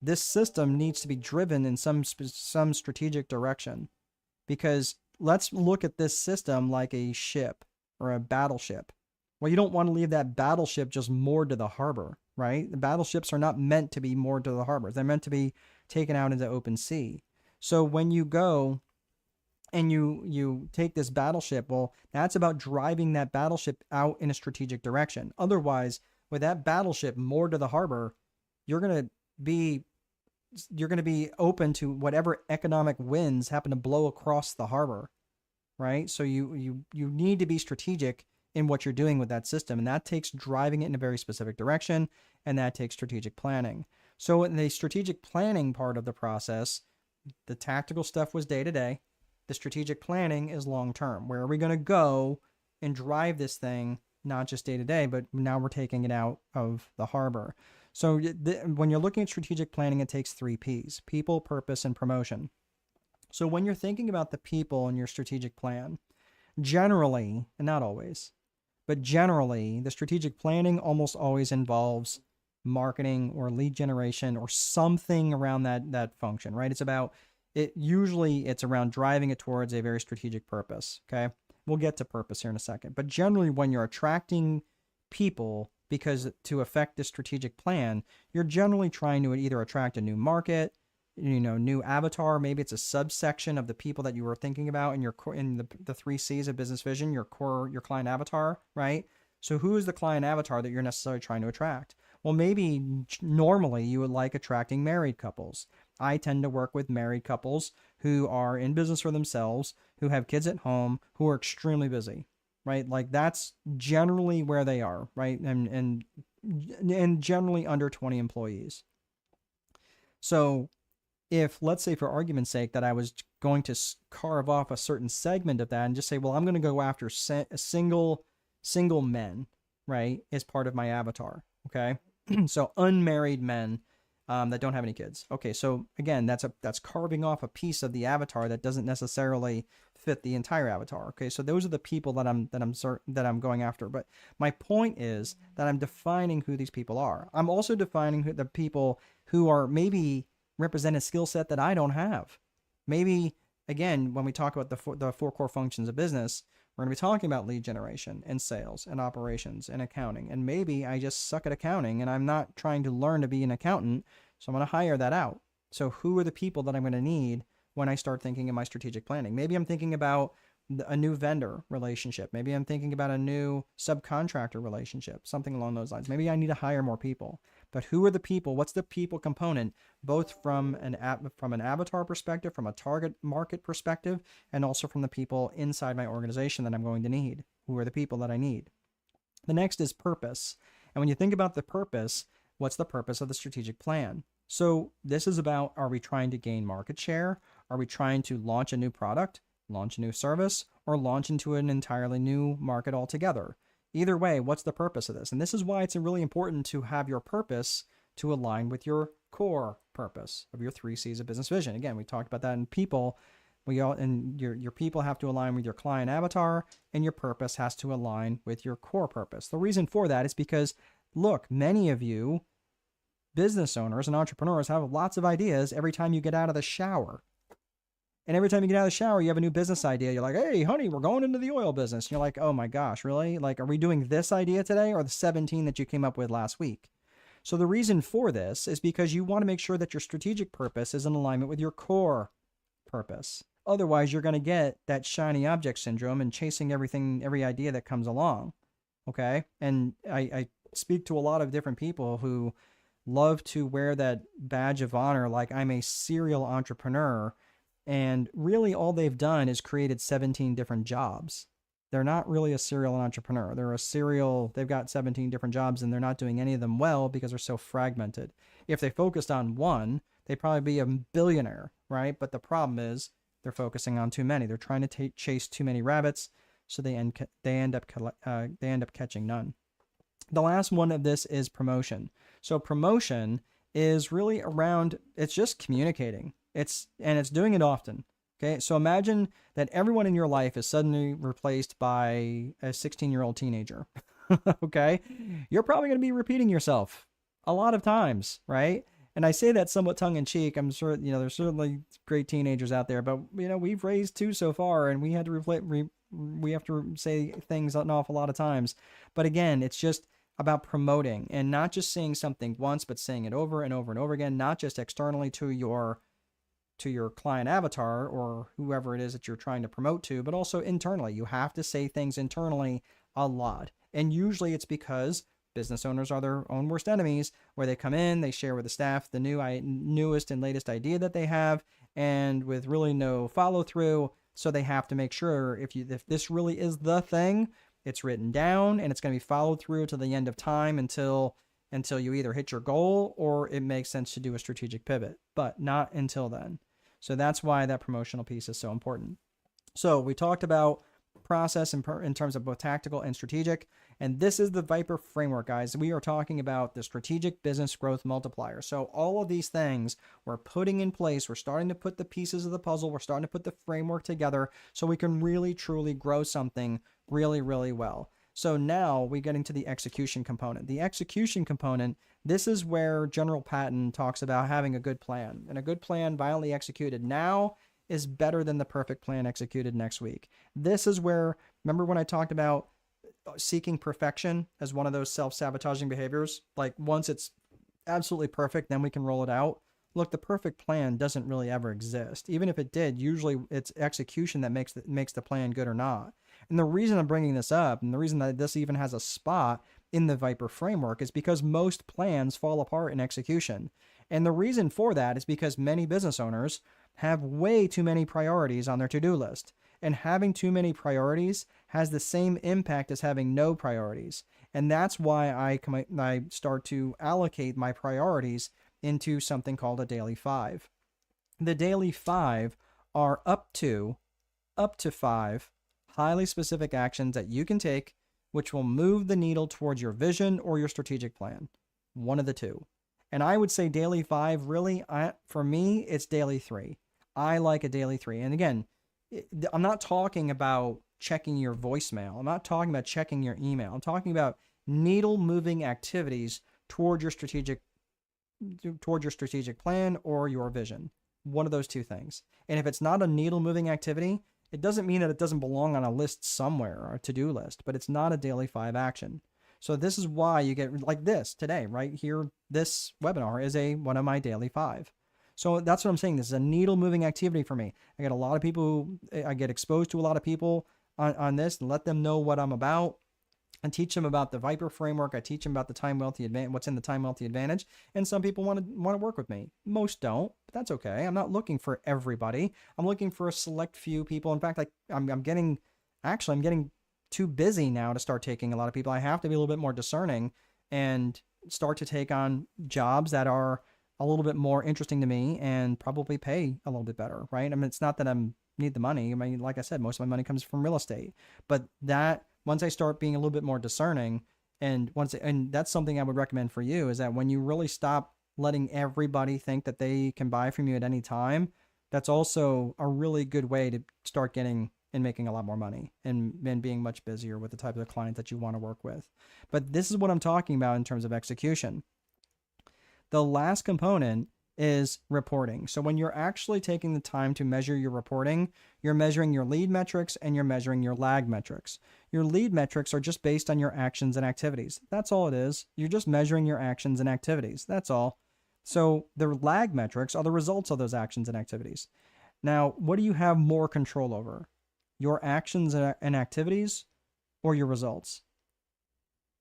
this system needs to be driven in some strategic direction. Because let's look at this system like a ship or a battleship. Well, you don't want to leave that battleship just moored to the harbor, right? The battleships are not meant to be moored to the harbor. They're meant to be taken out into open sea. So when you go and you take this battleship, well, that's about driving that battleship out in a strategic direction. Otherwise, with that battleship moored to the harbor, you're going to be open to whatever economic winds happen to blow across the harbor, right? So you need to be strategic in what you're doing with that system, and that takes driving it in a very specific direction, and that takes strategic planning. So in the strategic planning part of the process, the tactical stuff was day to day. The strategic planning is long-term. Where are we going to go and drive this thing, not just day to day, but now we're taking it out of the harbor. So when you're looking at strategic planning, it takes 3 Ps: people, purpose, and promotion. So when you're thinking about the people in your strategic plan, generally, and not always, but generally, the strategic planning almost always involves marketing or lead generation or something around that function, right? Usually it's around driving it towards a very strategic purpose. Okay. We'll get to purpose here in a second, but generally when you're attracting people, because to affect the strategic plan, you're generally trying to either attract a new market, new avatar. Maybe it's a subsection of the people that you were thinking about in the 3 C's of business vision, your client avatar, right? So who is the client avatar that you're necessarily trying to attract? Well, maybe normally you would like attracting married couples. I tend to work with married couples who are in business for themselves, who have kids at home, who are extremely busy, right? Like that's generally where they are, right? And generally under 20 employees. So if, let's say for argument's sake, that I was going to carve off a certain segment of that and just say, well, I'm going to go after single men, right, as part of my avatar, okay? So unmarried men that don't have any kids. Okay, so again, that's carving off a piece of the avatar that doesn't necessarily fit the entire avatar. Okay, so those are the people that I'm going after. But my point is that I'm defining who these people are. I'm also defining the people who are maybe represent a skill set that I don't have. Maybe, again, when we talk about the four core functions of business, we're going to be talking about lead generation and sales and operations and accounting. And maybe I just suck at accounting and I'm not trying to learn to be an accountant. So I'm going to hire that out. So who are the people that I'm going to need when I start thinking of my strategic planning? Maybe I'm thinking about a new vendor relationship. Maybe I'm thinking about a new subcontractor relationship, something along those lines. Maybe I need to hire more people. But who are the people? What's the people component, both from an avatar perspective, from a target market perspective, and also from the people inside my organization that I'm going to need? Who are the people that I need? The next is purpose. And when you think about the purpose, what's the purpose of the strategic plan? So this is about, are we trying to gain market share? Are we trying to launch a new product, launch a new service, or launch into an entirely new market altogether? Either way, what's the purpose of this? And this is why it's really important to have your purpose to align with your core purpose of your 3 C's of business vision. Again, we talked about that in people. Your people have to align with your client avatar, and your purpose has to align with your core purpose. The reason for that is because, look, many of you business owners and entrepreneurs have lots of ideas every time you get out of the shower. And every time you get out of the shower, you have a new business idea. You're like, hey, honey, we're going into the oil business. And you're like, oh my gosh, really? Like, are we doing this idea today or the 17 that you came up with last week? So the reason for this is because you want to make sure that your strategic purpose is in alignment with your core purpose. Otherwise, you're going to get that shiny object syndrome and chasing every idea that comes along. Okay? And I speak to a lot of different people who love to wear that badge of honor, like I'm a serial entrepreneur. And really all they've done is created 17 different jobs. They're not really a serial entrepreneur. They've got 17 different jobs and they're not doing any of them well because they're so fragmented. If they focused on one, they'd probably be a billionaire, right? But the problem is they're focusing on too many. They're trying to chase too many rabbits, so they end up catching none. The last one of this is promotion. So promotion is really around, it's just communicating. It's doing it often. Okay. So imagine that everyone in your life is suddenly replaced by a 16-year-old teenager. Okay. You're probably going to be repeating yourself a lot of times, right? And I say that somewhat tongue in cheek. I'm sure, there's certainly great teenagers out there, but we've raised 2 so far and we had to we have to say things an awful lot of times. But again, it's just about promoting and not just saying something once, but saying it over and over and over again, not just externally to your client avatar or whoever it is that you're trying to promote to, but also internally. You have to say things internally a lot. And usually it's because business owners are their own worst enemies, where they come in, they share with the staff the newest and latest idea that they have, and with really no follow through. So they have to make sure if this really is the thing, it's written down and it's going to be followed through to the end of time until you either hit your goal or it makes sense to do a strategic pivot, but not until then. So that's why that promotional piece is so important. So we talked about process in terms of both tactical and strategic. And this is the Viper framework, guys. We are talking about the strategic business growth multiplier. So all of these things we're putting in place. We're starting to put the pieces of the puzzle. We're starting to put the framework together so we can really, truly grow something really, really well. So now we get into the execution component. The execution component, this is where General Patton talks about having a good plan. And a good plan violently executed now is better than the perfect plan executed next week. This is where, remember when I talked about seeking perfection as one of those self-sabotaging behaviors? Like once it's absolutely perfect, then we can roll it out. Look, the perfect plan doesn't really ever exist. Even if it did, usually it's execution that makes the plan good or not. And the reason I'm bringing this up, and the reason that this even has a spot in the Viper framework, is because most plans fall apart in execution. And the reason for that is because many business owners have way too many priorities on their to-do list. And having too many priorities has the same impact as having no priorities. And that's why I start to allocate my priorities into something called a daily 5. The daily 5 are up to 5 highly specific actions that you can take, which will move the needle towards your vision or your strategic plan. One of the two. And I would say daily 5, really, for me, it's daily 3. I like a daily 3. And again, I'm not talking about checking your voicemail. I'm not talking about checking your email. I'm talking about needle moving activities toward your strategic plan or your vision. One of those two things. And if it's not a needle moving activity, it doesn't mean that it doesn't belong on a list somewhere or a to-do list, but it's not a daily 5 action. So this is why you get like this today, right here. This webinar is one of my daily 5. So that's what I'm saying. This is a needle moving activity for me. I get a lot of people, I get exposed to a lot of people on this and let them know what I'm about. I teach them about the Viper framework. I teach them about the time wealthy advantage, what's in the time wealthy advantage. And some people want to work with me. Most don't, but that's okay. I'm not looking for everybody. I'm looking for a select few people. In fact, I'm getting too busy now to start taking a lot of people. I have to be a little bit more discerning and start to take on jobs that are a little bit more interesting to me and probably pay a little bit better, right? I mean, it's not that I need the money. I mean, like I said, most of my money comes from real estate, but once I start being a little bit more discerning, and that's something I would recommend for you, is that when you really stop letting everybody think that they can buy from you at any time, that's also a really good way to start getting and making a lot more money and being much busier with the type of client that you want to work with. But this is what I'm talking about in terms of execution. The last component is reporting. So when you're actually taking the time to measure your reporting, you're measuring your lead metrics and you're measuring your lag metrics. Your lead metrics are just based on your actions and activities. That's all it is. You're just measuring your actions and activities. That's all. So the lag metrics are the results of those actions and activities. Now, what do you have more control over? Your actions and activities or your results?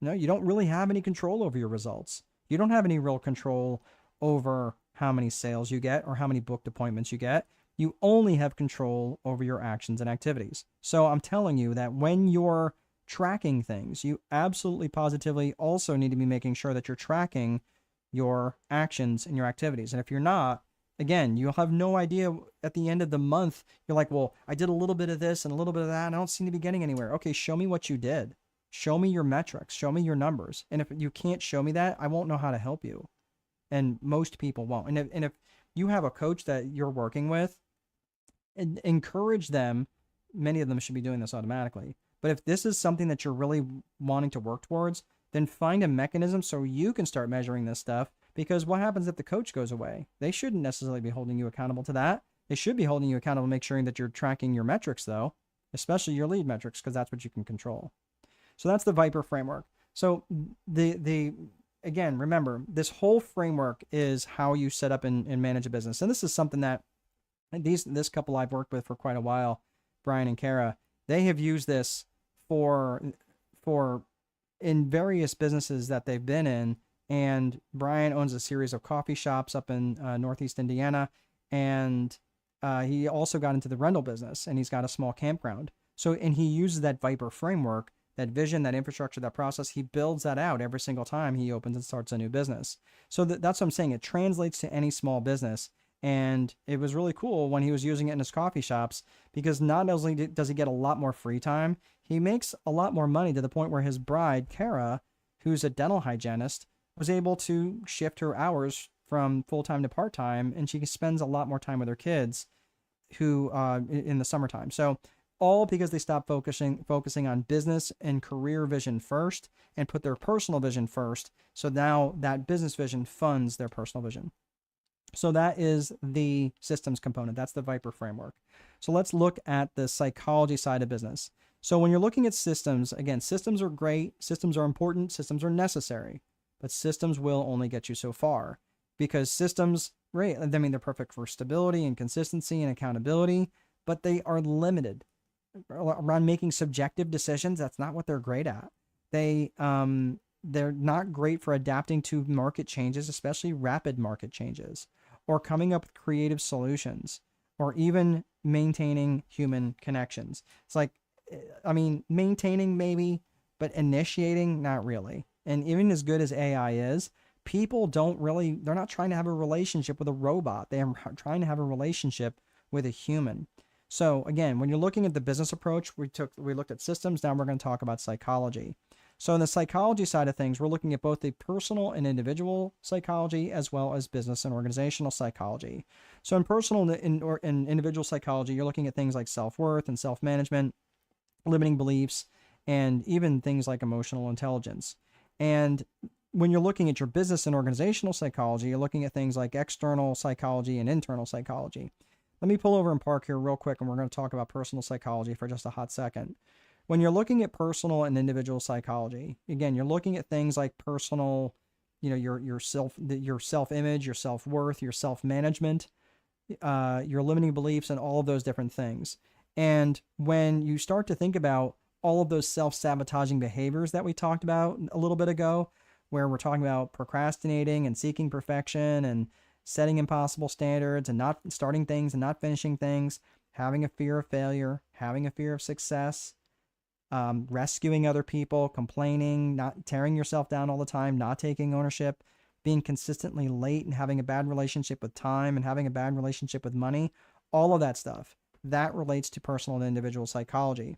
No, you don't really have any control over your results. You don't have any real control over how many sales you get or how many booked appointments you get. You only have control over your actions and activities. So I'm telling you that when you're tracking things, you absolutely positively also need to be making sure that you're tracking your actions and your activities. And if you're not, again, you'll have no idea at the end of the month. You're like, well, I did a little bit of this and a little bit of that, and I don't seem to be getting anywhere. Okay, show me what you did. Show me your metrics. Show me your numbers. And if you can't show me that, I won't know how to help you. And most people won't. And if you have a coach that you're working with, encourage them. Many of them should be doing this automatically. But if this is something that you're really wanting to work towards, then find a mechanism so you can start measuring this stuff. Because what happens if the coach goes away? They shouldn't necessarily be holding you accountable to that. They should be holding you accountable to make sure that you're tracking your metrics, though, especially your lead metrics, because that's what you can control. So that's the Viper framework. So again, remember, this whole framework is how you set up and manage a business. And this is something that this couple I've worked with for quite a while, Brian and Kara, they have used this for in various businesses that they've been in. And Brian owns a series of coffee shops up in Northeast Indiana. And he also got into the rental business, and he's got a small campground. So, and he uses that Viper framework, that vision, that infrastructure, that process. He builds that out every single time he opens and starts a new business. So that's what I'm saying. It translates to any small business. And it was really cool when he was using it in his coffee shops, because not only does he get a lot more free time, he makes a lot more money, to the point where his bride, Kara, who's a dental hygienist, was able to shift her hours from full-time to part-time, and she spends a lot more time with her kids who in the summertime. So all because they stopped focusing on business and career vision first and put their personal vision first. So now that business vision funds their personal vision. So that is the systems component. That's the Viper framework. So let's look at the psychology side of business. So when you're looking at systems, again, systems are great, systems are important, systems are necessary, but systems will only get you so far, because systems, right, I mean, they're perfect for stability and consistency and accountability, but they are limited around making subjective decisions. That's not what they're great at. They're not great for adapting to market changes, especially rapid market changes, or coming up with creative solutions, or even maintaining human connections. It's like, I mean, maintaining maybe, but initiating, not really. And even as good as AI is, people they're not trying to have a relationship with a robot. They are trying to have a relationship with a human. So again, when you're looking at the business approach, we looked at systems. Now we're going to talk about psychology. So in the psychology side of things, we're looking at both the personal and individual psychology as well as business and organizational psychology. So in personal and individual psychology, you're looking at things like self-worth and self-management, limiting beliefs, and even things like emotional intelligence. And when you're looking at your business and organizational psychology, you're looking at things like external psychology and internal psychology. Let me pull over and park here real quick, and we're going to talk about personal psychology for just a hot second. When you're looking at personal and individual psychology, again, you're looking at things like personal, your self-image, your self-worth, your self-management, your limiting beliefs, and all of those different things. And when you start to think about all of those self-sabotaging behaviors that we talked about a little bit ago, where we're talking about procrastinating and seeking perfection and setting impossible standards and not starting things and not finishing things, having a fear of failure, having a fear of success, rescuing other people, complaining, not tearing yourself down all the time, not taking ownership, being consistently late and having a bad relationship with time and having a bad relationship with money, all of that stuff, that relates to personal and individual psychology.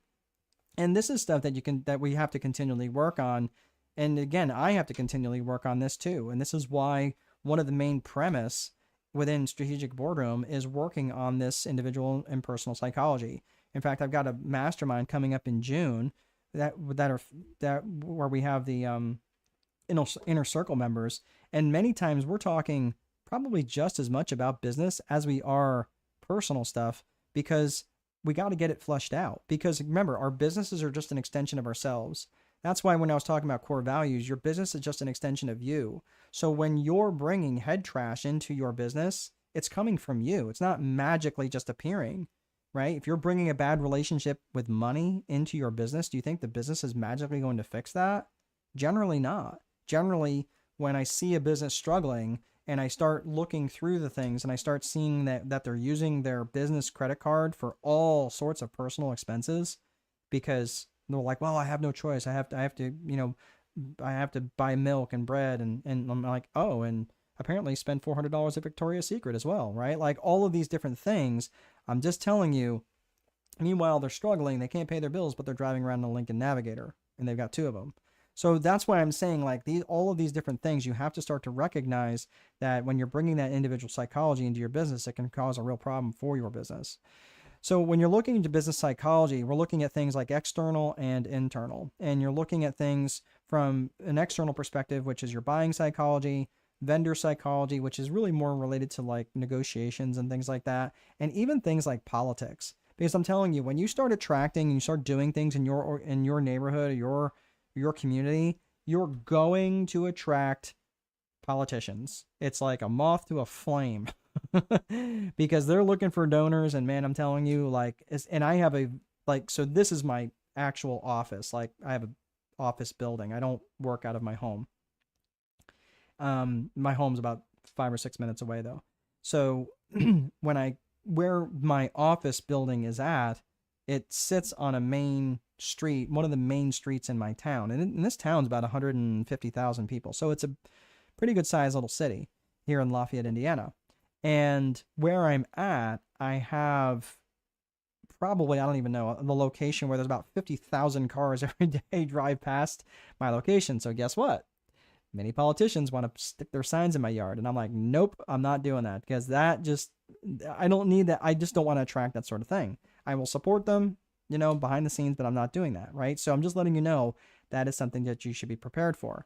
And this is stuff that we have to continually work on. And again, I have to continually work on this too. And this is why one of the main premise within Strategic Boardroom is working on this individual and personal psychology. In fact, I've got a mastermind coming up in June where we have the inner circle members, and many times we're talking probably just as much about business as we are personal stuff, because we got to get it flushed out. Because remember, our businesses are just an extension of ourselves. That's why when I was talking about core values, your business is just an extension of you. So when you're bringing head trash into your business, it's coming from you. It's not magically just appearing, right? If you're bringing a bad relationship with money into your business, do you think the business is magically going to fix that? Generally not. Generally, when I see a business struggling and I start looking through the things and I start seeing that they're using their business credit card for all sorts of personal expenses, because they're like, well, I have no choice. I have to buy milk and bread. And I'm like, oh, and apparently spend $400 at Victoria's Secret as well, right? Like all of these different things. I'm just telling you, meanwhile, they're struggling. They can't pay their bills, but they're driving around in a Lincoln Navigator, and they've got two of them. So that's why I'm saying, like, all of these different things, you have to start to recognize that when you're bringing that individual psychology into your business, it can cause a real problem for your business. So when you're looking into business psychology, we're looking at things like external and internal. And you're looking at things from an external perspective, which is your buying psychology, vendor psychology, which is really more related to like negotiations and things like that, and even things like politics. Because I'm telling you, when you start attracting and you start doing things in your neighborhood, or your community, you're going to attract politicians. It's like a moth to a flame. Because they're looking for donors, and man, I'm telling you, like, and I have so this is my actual office. Like, I have an office building. I don't work out of my home. My home's about 5 or 6 minutes away though. So where my office building is at, it sits on a main street, one of the main streets in my town. And this town's about 150,000 people. So it's a pretty good sized little city here in Lafayette, Indiana. And where I'm at, I have probably, I don't even know, the location where there's about 50,000 cars every day drive past my location. So guess what? Many politicians want to stick their signs in my yard. And I'm like, nope, I'm not doing that, because I don't need that. I just don't want to attract that sort of thing. I will support them, behind the scenes, but I'm not doing that, right? So I'm just letting you know that is something that you should be prepared for.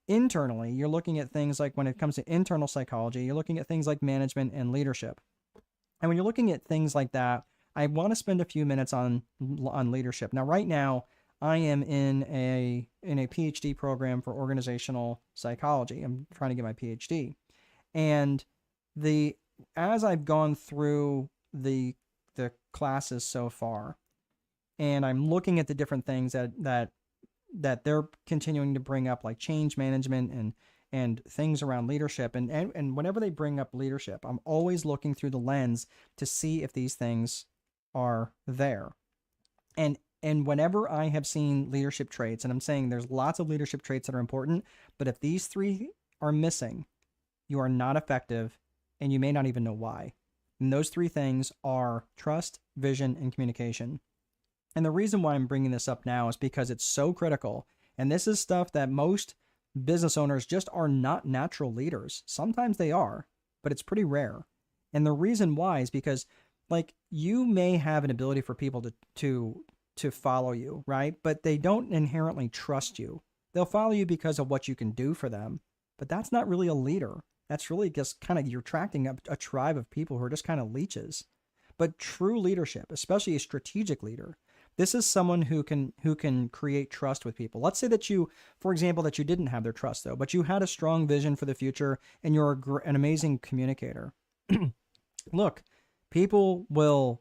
Internally, you're looking at things like, when it comes to internal psychology, you're looking at things like management and leadership. And when you're looking at things like that, I want to spend a few minutes on leadership. Now, right now, I am in a PhD program for organizational psychology. I'm trying to get my PhD. And as I've gone through the classes so far, and I'm looking at the different things that they're continuing to bring up, like change management and things around leadership. And whenever they bring up leadership, I'm always looking through the lens to see if these things are there. And whenever I have seen leadership traits, and I'm saying there's lots of leadership traits that are important, but if these three are missing, you are not effective, and you may not even know why. And those three things are trust, vision, and communication. And the reason why I'm bringing this up now is because it's so critical. And this is stuff that most business owners just are not natural leaders. Sometimes they are, but it's pretty rare. And the reason why is because, like, you may have an ability for people to follow you, right? But they don't inherently trust you. They'll follow you because of what you can do for them, but that's not really a leader. That's really just kind of, you're attracting a tribe of people who are just kind of leeches. But true leadership, especially a strategic leader, this is someone who can create trust with people. Let's say that you, for example, that you didn't have their trust though, but you had a strong vision for the future and you're an amazing communicator. Look, people they'll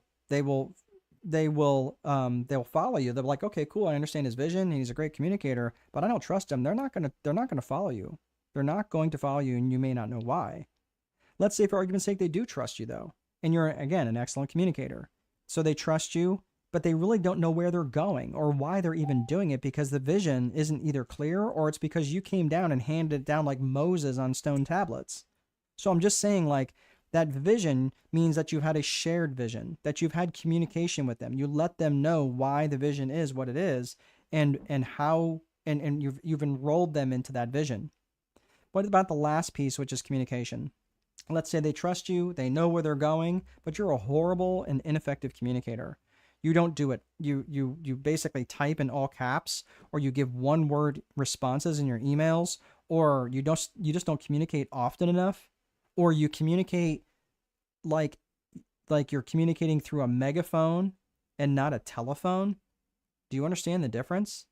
follow you. They're like, okay, cool, I understand his vision and he's a great communicator, but I don't trust him. They're not gonna follow you. They're not going to follow you, and you may not know why. Let's say, for argument's sake, they do trust you though, and you're, again, an excellent communicator. So they trust you, but they really don't know where they're going or why they're even doing it, because the vision isn't either clear, or it's because you came down and handed it down like Moses on stone tablets. So I'm just saying, like, that vision means that you've had a shared vision, that you've had communication with them. You let them know why the vision is what it is, and how, and you've enrolled them into that vision. What about the last piece, which is communication? Let's say they trust you, they know where they're going, but you're a horrible and ineffective communicator. You don't do it. You basically type in all caps, or you give one word responses in your emails, or you just don't communicate often enough, or you communicate like you're communicating through a megaphone and not a telephone. Do you understand the difference?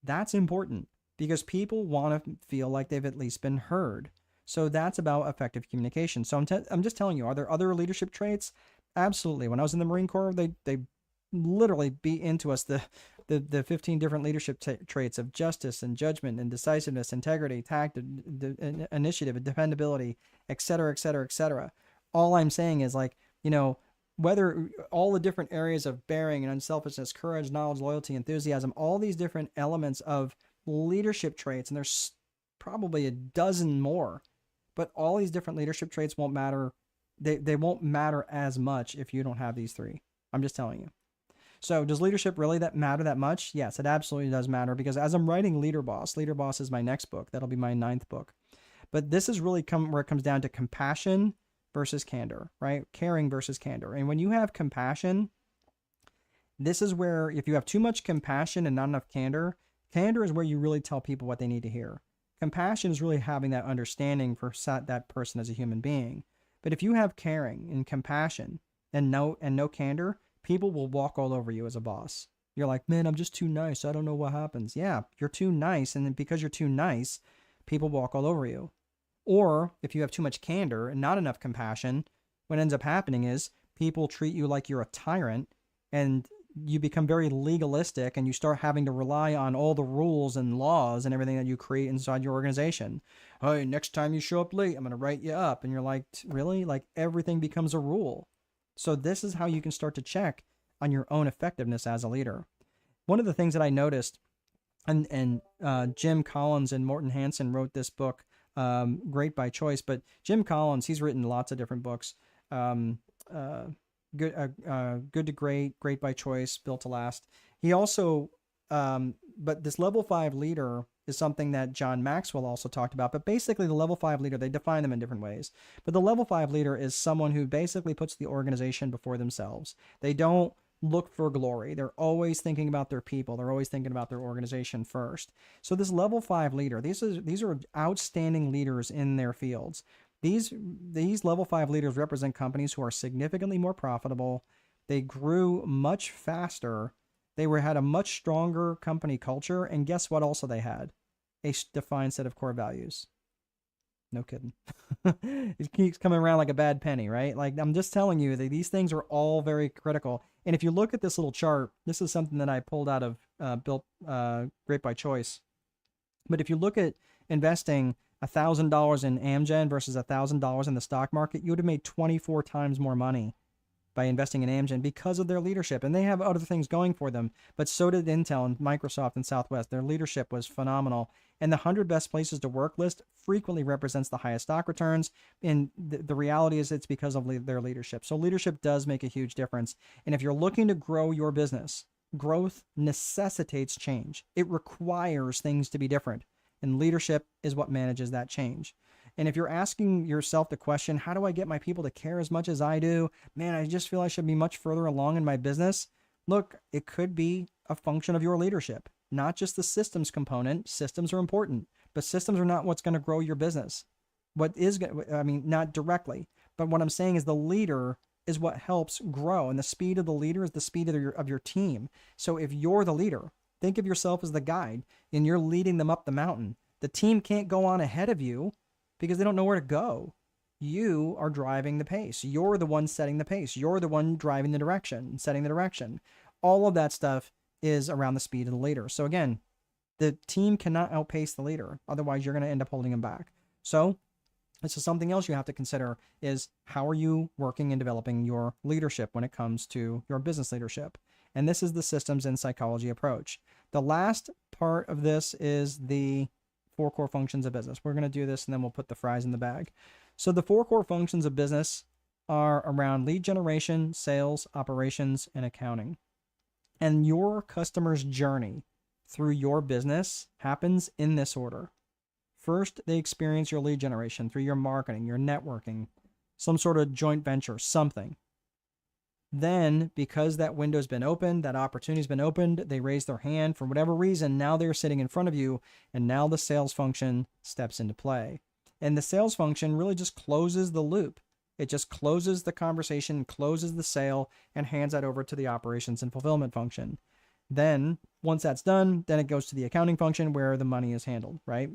That's important, because people want to feel like they've at least been heard. So that's about effective communication. So I'm just telling you, are there other leadership traits? Absolutely. When I was in the Marine Corps, they literally beat into us the 15 different leadership traits of justice and judgment and decisiveness, integrity, tact, initiative, and dependability, et cetera, et cetera, et cetera. All I'm saying is, like, whether all the different areas of bearing and unselfishness, courage, knowledge, loyalty, enthusiasm, all these different elements of leadership traits, and there's probably a dozen more, but all these different leadership traits won't matter. They won't matter as much if you don't have these three. I'm just telling you. So does leadership really matter that much? Yes, it absolutely does matter, because as I'm writing Leader Boss is my next book. That'll be my 9th book. But this is really where it comes down to compassion versus candor, right? Caring versus candor. And when you have compassion, this is where, if you have too much compassion and not enough candor is where you really tell people what they need to hear. Compassion is really having that understanding for that person as a human being. But if you have caring and compassion and no candor, people will walk all over you as a boss. You're like, man, I'm just too nice. I don't know what happens. Yeah, you're too nice. And then because you're too nice, people walk all over you. Or if you have too much candor and not enough compassion, what ends up happening is people treat you like you're a tyrant, and you become very legalistic, and you start having to rely on all the rules and laws and everything that you create inside your organization. Hey, next time you show up late, I'm going to write you up. And you're like, really? Like, everything becomes a rule. So this is how you can start to check on your own effectiveness as a leader. One of the things that I noticed, and Jim Collins and Morton Hansen wrote this book, Great by Choice, but Jim Collins, he's written lots of different books. Good to Great, Great by Choice, Built to Last. He also, but this level 5 leader is something that John Maxwell also talked about. But basically, the level 5 leader, they define them in different ways. But the level 5 leader is someone who basically puts the organization before themselves. They don't look for glory. They're always thinking about their people. They're always thinking about their organization first. So this level 5 leader, these are outstanding leaders in their fields. These level 5 leaders represent companies who are significantly more profitable. They grew much faster. They had a much stronger company culture. And guess what also they had? A defined set of core values. No kidding. It keeps coming around like a bad penny, right? Like, I'm just telling you that these things are all very critical. And if you look at this little chart, this is something that I pulled out of Great by Choice. But if you look at investing $1,000 in Amgen versus $1,000 in the stock market, you would have made 24 times more money by investing in Amgen because of their leadership. And they have other things going for them, but so did Intel and Microsoft and Southwest. Their leadership was phenomenal. And the 100 best places to work list frequently represents the highest stock returns. And the reality is it's because of their leadership. So leadership does make a huge difference. And if you're looking to grow your business, Growth necessitates change. It requires things to be different. And leadership is what manages that change. And if you're asking yourself the question, how do I get my people to care as much as I do? Man, I just feel I should be much further along in my business. Look, it could be a function of your leadership, not just the systems component. Systems are important, but systems are not what's going to grow your business. What is, I mean, not directly, but what I'm saying is the leader is what helps grow, and the speed of the leader is the speed of your team. So if you're the leader, think of yourself as the guide, and you're leading them up the mountain. The team can't go on ahead of you because they don't know where to go. You are driving the pace. You're the one setting the pace. You're the one driving the direction, setting the direction. All of that stuff is around the speed of the leader. So again, the team cannot outpace the leader. Otherwise, you're going to end up holding them back. So this is something else you have to consider is how are you working and developing your leadership when it comes to your business leadership? And this is the systems and psychology approach. The last part of this is the 4 core functions of business. We're going to do this and then we'll put the fries in the bag. So the 4 core functions of business are around lead generation, sales, operations, and accounting. And your customer's journey through your business happens in this order. First, they experience your lead generation through your marketing, your networking, some sort of joint venture, something. Then, because that window's been opened, that opportunity's been opened, they raise their hand for whatever reason. Now they're sitting in front of you, and now the sales function steps into play. And the sales function really just closes the loop. It just closes the conversation, closes the sale, and hands that over to the operations and fulfillment function. Then, once that's done, then it goes to the accounting function where the money is handled, right?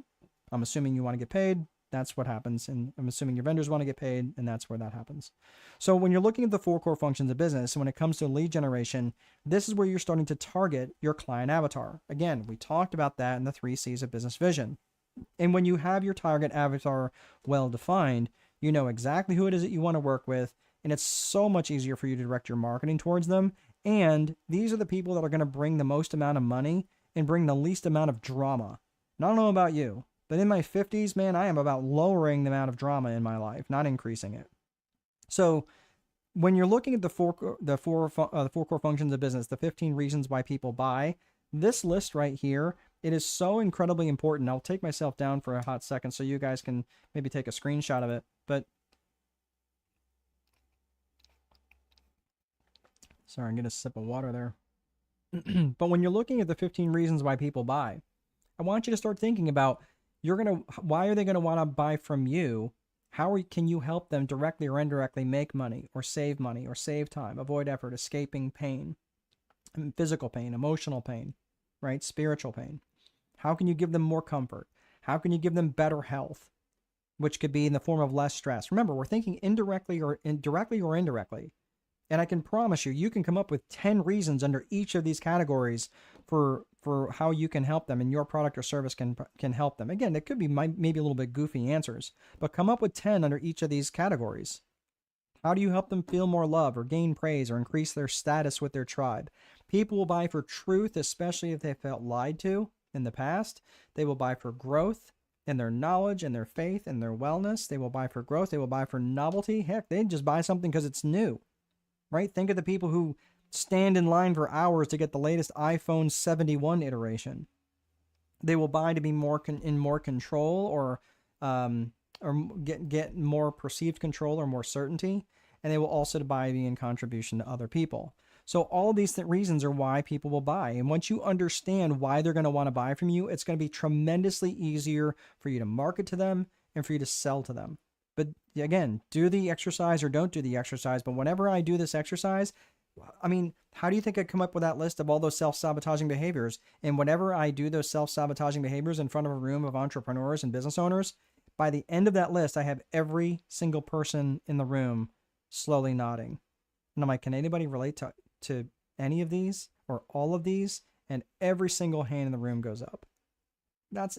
I'm assuming you want to get paid. That's what happens. And I'm assuming your vendors want to get paid, and that's where that happens. So when you're looking at the 4 core functions of business, when it comes to lead generation, this is where you're starting to target your client avatar. Again, we talked about that in the 3 C's of business vision. And when you have your target avatar well defined, you know exactly who it is that you want to work with, and it's so much easier for you to direct your marketing towards them. And these are the people that are going to bring the most amount of money and bring the least amount of drama. And I don't know about you, but in my 50s, man, I am about lowering the amount of drama in my life, not increasing it. So when you're looking at the four core functions of business, the 15 reasons why people buy, this list right here, it is so incredibly important. I'll take myself down for a hot second so you guys can maybe take a screenshot of it. But sorry, I'm getting a sip of water there. But when you're looking at the 15 reasons why people buy, I want you to start thinking about why are they going to want to buy from you? How can you help them directly or indirectly make money or save time, avoid effort, escaping pain, physical pain, emotional pain, right? Spiritual pain. How can you give them more comfort? How can you give them better health, which could be in the form of less stress? Remember, we're thinking directly or indirectly. And I can promise you, you can come up with 10 reasons under each of these categories for how you can help them and your product or service can help them. Again, it could be maybe a little bit goofy answers, but come up with 10 under each of these categories. How do you help them feel more love or gain praise or increase their status with their tribe? People will buy for truth, especially if they felt lied to in the past. They will buy for growth in their knowledge and their faith and their wellness. They will buy for growth. They will buy for novelty. Heck, they just buy something because it's new, right? Think of the people who stand in line for hours to get the latest iPhone 71 iteration. They will buy to be in more control or get more perceived control or more certainty. And they will also buy to be in contribution to other people. So all these reasons are why people will buy. And once you understand why they're going to want to buy from you, it's going to be tremendously easier for you to market to them and for you to sell to them. But again, do the exercise or don't do the exercise. But whenever I do this exercise, I mean, how do you think I come up with that list of all those self-sabotaging behaviors? And whenever I do those self-sabotaging behaviors in front of a room of entrepreneurs and business owners, by the end of that list, I have every single person in the room slowly nodding. And I'm like, can anybody relate to any of these or all of these? And every single hand in the room goes up.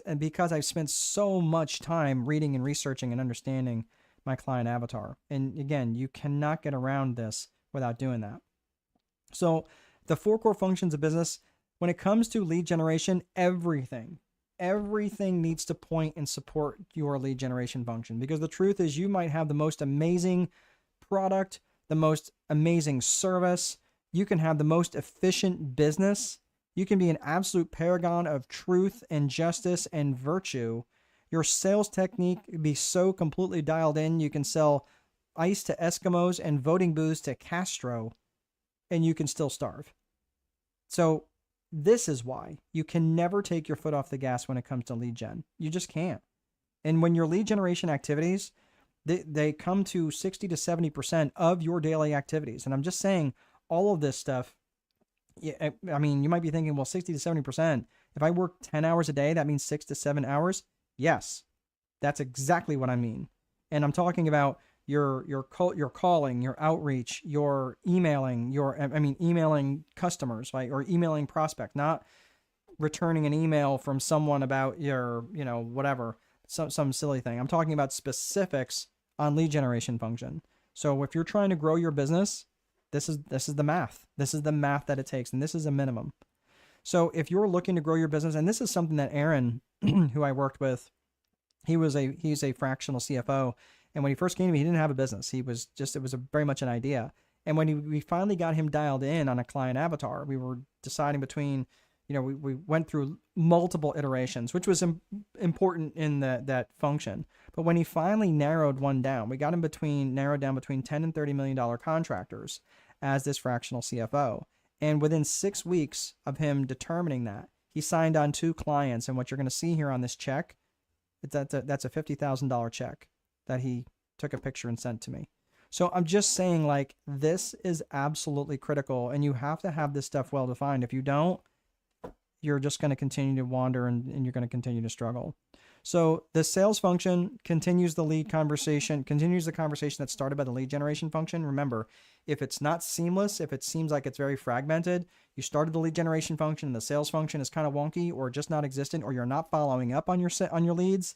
And because I've spent so much time reading and researching and understanding my client avatar. And again, you cannot get around this without doing that. So the 4 core functions of business, when it comes to lead generation, everything needs to point and support your lead generation function. Because the truth is you might have the most amazing product, the most amazing service, You can have the most efficient business. You can be an absolute paragon of truth and justice and virtue. Your sales technique can be so completely dialed in. You can sell ice to Eskimos and voting booths to Castro, and you can still starve. So this is why you can never take your foot off the gas when it comes to lead gen. You just can't. And when your lead generation activities, they come to 60 to 70% of your daily activities. And I'm just saying all of this stuff. Yeah, I mean, you might be thinking, well, 60 to 70%. If I work 10 hours a day, that means 6 to 7 hours. Yes, that's exactly what I mean. And I'm talking about your calling, your outreach, your emailing, emailing customers, right? Or emailing prospect, not returning an email from someone about your, whatever, some silly thing. I'm talking about specifics on lead generation function. So if you're trying to grow your business, this is the math. This is the math that it takes, and this is a minimum. So if you're looking to grow your business, and this is something that Aaron, who I worked with, he's a fractional CFO. And when he first came to me, he didn't have a business. It was very much an idea. And when we finally got him dialed in on a client avatar, we were deciding between, we went through multiple iterations, which was important in that function. But when he finally narrowed one down, we got him narrowed down between $10 and $30 million contractors as this fractional CFO. And within 6 weeks of him determining that, he signed on 2 clients. And what you're going to see here on this check, that's a $50,000 check that he took a picture and sent to me. So I'm just saying, like, this is absolutely critical, and you have to have this stuff well defined. If you don't, you're just going to continue to wander and you're going to continue to struggle. So the sales function continues the conversation that started by the lead generation function. Remember, if it's not seamless, if it seems like it's very fragmented, you started the lead generation function and the sales function is kind of wonky or just not existent, or you're not following up on your leads,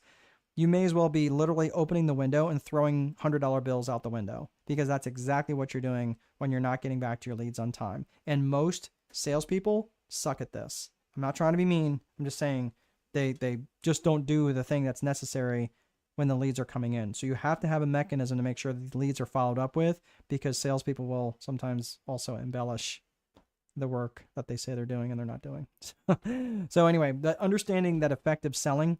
you may as well be literally opening the window and throwing $100 bills out the window, because that's exactly what you're doing when you're not getting back to your leads on time. And most salespeople suck at this. I'm not trying to be mean. I'm just saying they just don't do the thing that's necessary when the leads are coming in. So you have to have a mechanism to make sure that the leads are followed up with, because salespeople will sometimes also embellish the work that they say they're doing and they're not doing. So anyway, understanding that effective selling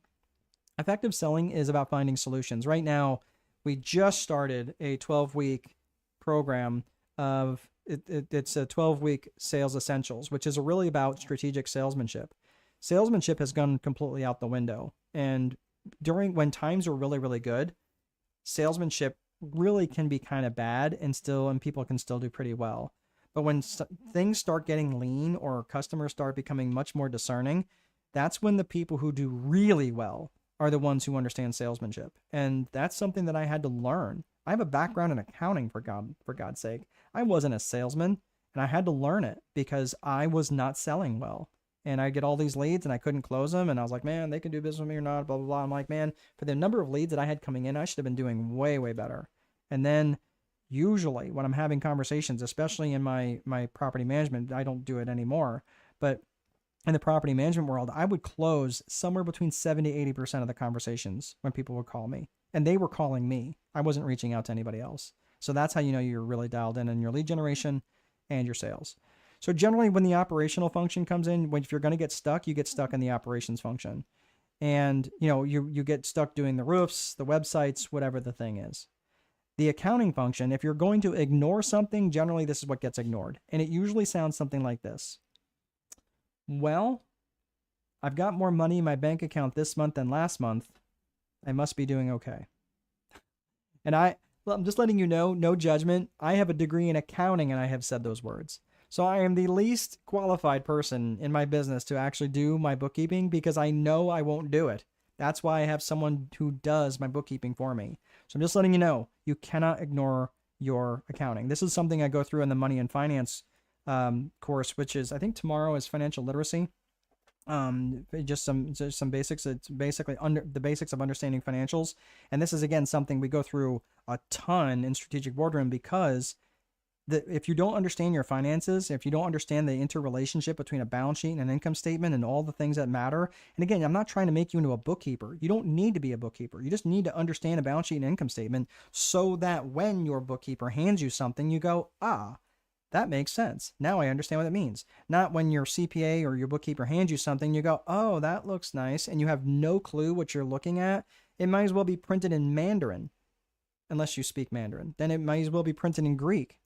is about finding solutions. Right now, we just started a 12-week program of it's a 12-week sales essentials, which is really about strategic salesmanship. Salesmanship has gone completely out the window. And when times are really, really good, salesmanship really can be kind of bad and people can still do pretty well. But when things start getting lean or customers start becoming much more discerning, that's when the people who do really well are the ones who understand salesmanship. And that's something that I had to learn. I have a background in accounting, for God's sake. I wasn't a salesman, and I had to learn it because I was not selling well. And I get all these leads and I couldn't close them. And I was like, man, they can do business with me or not, blah, blah, blah. I'm like, man, for the number of leads that I had coming in, I should have been doing way, way better. And then usually when I'm having conversations, especially in my property management, I don't do it anymore, but in the property management world, I would close somewhere between 70 to 80% of the conversations when people would call me. And they were calling me. I wasn't reaching out to anybody else. So that's how you know you're really dialed in your lead generation and your sales. So generally when the operational function comes in, if you're going to get stuck, you get stuck in the operations function. And you get stuck doing the roofs, the websites, whatever the thing is. The accounting function, if you're going to ignore something, generally this is what gets ignored. And it usually sounds something like this. Well, I've got more money in my bank account this month than last month. I must be doing okay. And I'm just letting you know, no judgment. I have a degree in accounting and I have said those words. So I am the least qualified person in my business to actually do my bookkeeping because I know I won't do it. That's why I have someone who does my bookkeeping for me. So I'm just letting you know, you cannot ignore your accounting. This is something I go through in the money and finance course, which is, I think tomorrow is financial literacy. Just some basics. It's basically the basics of understanding financials. And this is, again, something we go through a ton in Strategic Boardroom because if you don't understand your finances, if you don't understand the interrelationship between a balance sheet and an income statement and all the things that matter, and again, I'm not trying to make you into a bookkeeper. You don't need to be a bookkeeper. You just need to understand a balance sheet and income statement so that when your bookkeeper hands you something, you go, That makes sense. Now I understand what it means. Not when your CPA or your bookkeeper hands you something, you go, oh, that looks nice, and you have no clue what you're looking at. It might as well be printed in Mandarin, unless you speak Mandarin. Then it might as well be printed in Greek.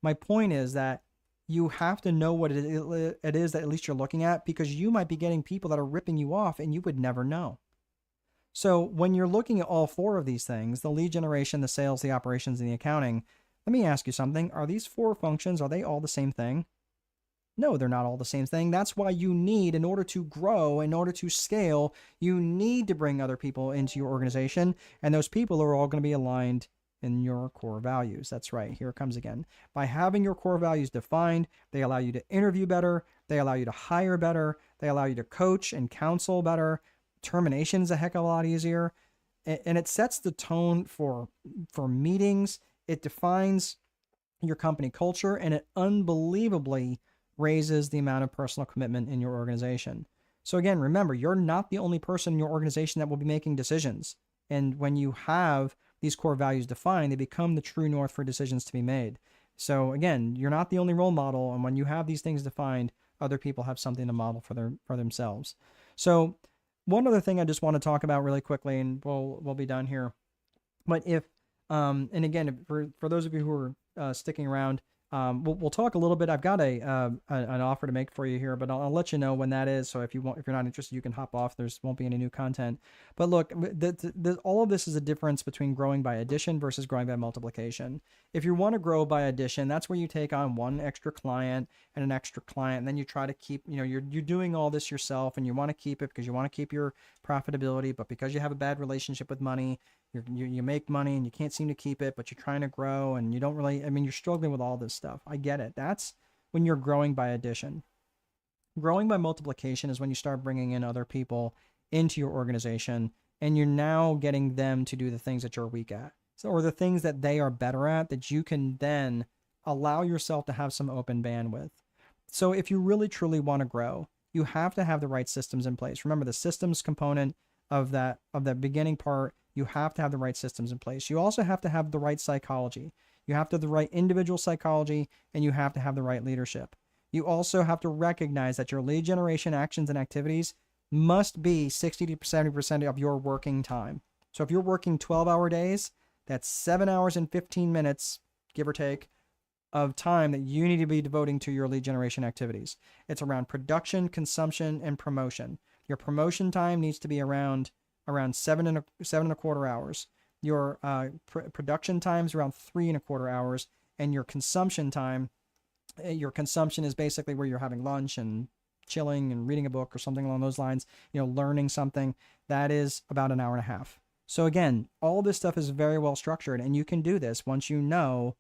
My point is that you have to know what it is that at least you're looking at, because you might be getting people that are ripping you off and you would never know. So when you're looking at all four of these things, the lead generation, the sales, the operations, and the accounting, let me ask you something. Are these four functions, are they all the same thing? No, they're not all the same thing. That's why you need, in order to grow, in order to scale, you need to bring other people into your organization. And those people are all going to be aligned in your core values. That's right. Here it comes again. By having your core values defined, they allow you to interview better. They allow you to hire better. They allow you to coach and counsel better. Termination is a heck of a lot easier. And it sets the tone for meetings. It defines your company culture, and it unbelievably raises the amount of personal commitment in your organization. So again, remember, you're not the only person in your organization that will be making decisions. And when you have these core values defined, they become the true north for decisions to be made. So again, you're not the only role model. And when you have these things defined, other people have something to model for themselves. So one other thing I just want to talk about really quickly, and we'll be done here. But if, and again, for those of you who are sticking around, we'll talk a little bit. I've got an offer to make for you here, but I'll let you know when that is. So if you're not interested, you can hop off. Won't be any new content. But look, all of this is a difference between growing by addition versus growing by multiplication. If you want to grow by addition, that's where you take on one extra client and an extra client, and then you try to keep, you're doing all this yourself, and you want to keep it because you want to keep your profitability, but because you have a bad relationship with money, you make money and you can't seem to keep it, but you're trying to grow and you don't really, you're struggling with all this stuff. I get it. That's when you're growing by addition. Growing by multiplication is when you start bringing in other people into your organization, and you're now getting them to do the things that you're weak at, or the things that they are better at, that you can then allow yourself to have some open bandwidth. So if you really truly want to grow, you have to have the right systems in place. Remember, the systems component of that beginning part, you have to have the right systems in place. You also have to have the right psychology. You have to have the right individual psychology, and you have to have the right leadership. You also have to recognize that your lead generation actions and activities must be 60 to 70% of your working time. So if you're working 12-hour days, that's 7 hours and 15 minutes, give or take, of time that you need to be devoting to your lead generation activities. It's around production, consumption, and promotion. Your promotion time needs to be around 7.25 hours. Your production time is around 3.25 hours, and your consumption time, your consumption is basically where you're having lunch and chilling and reading a book or something along those lines, learning something, that is about 1.5 hours. So again, all this stuff is very well structured, and you can do this once you know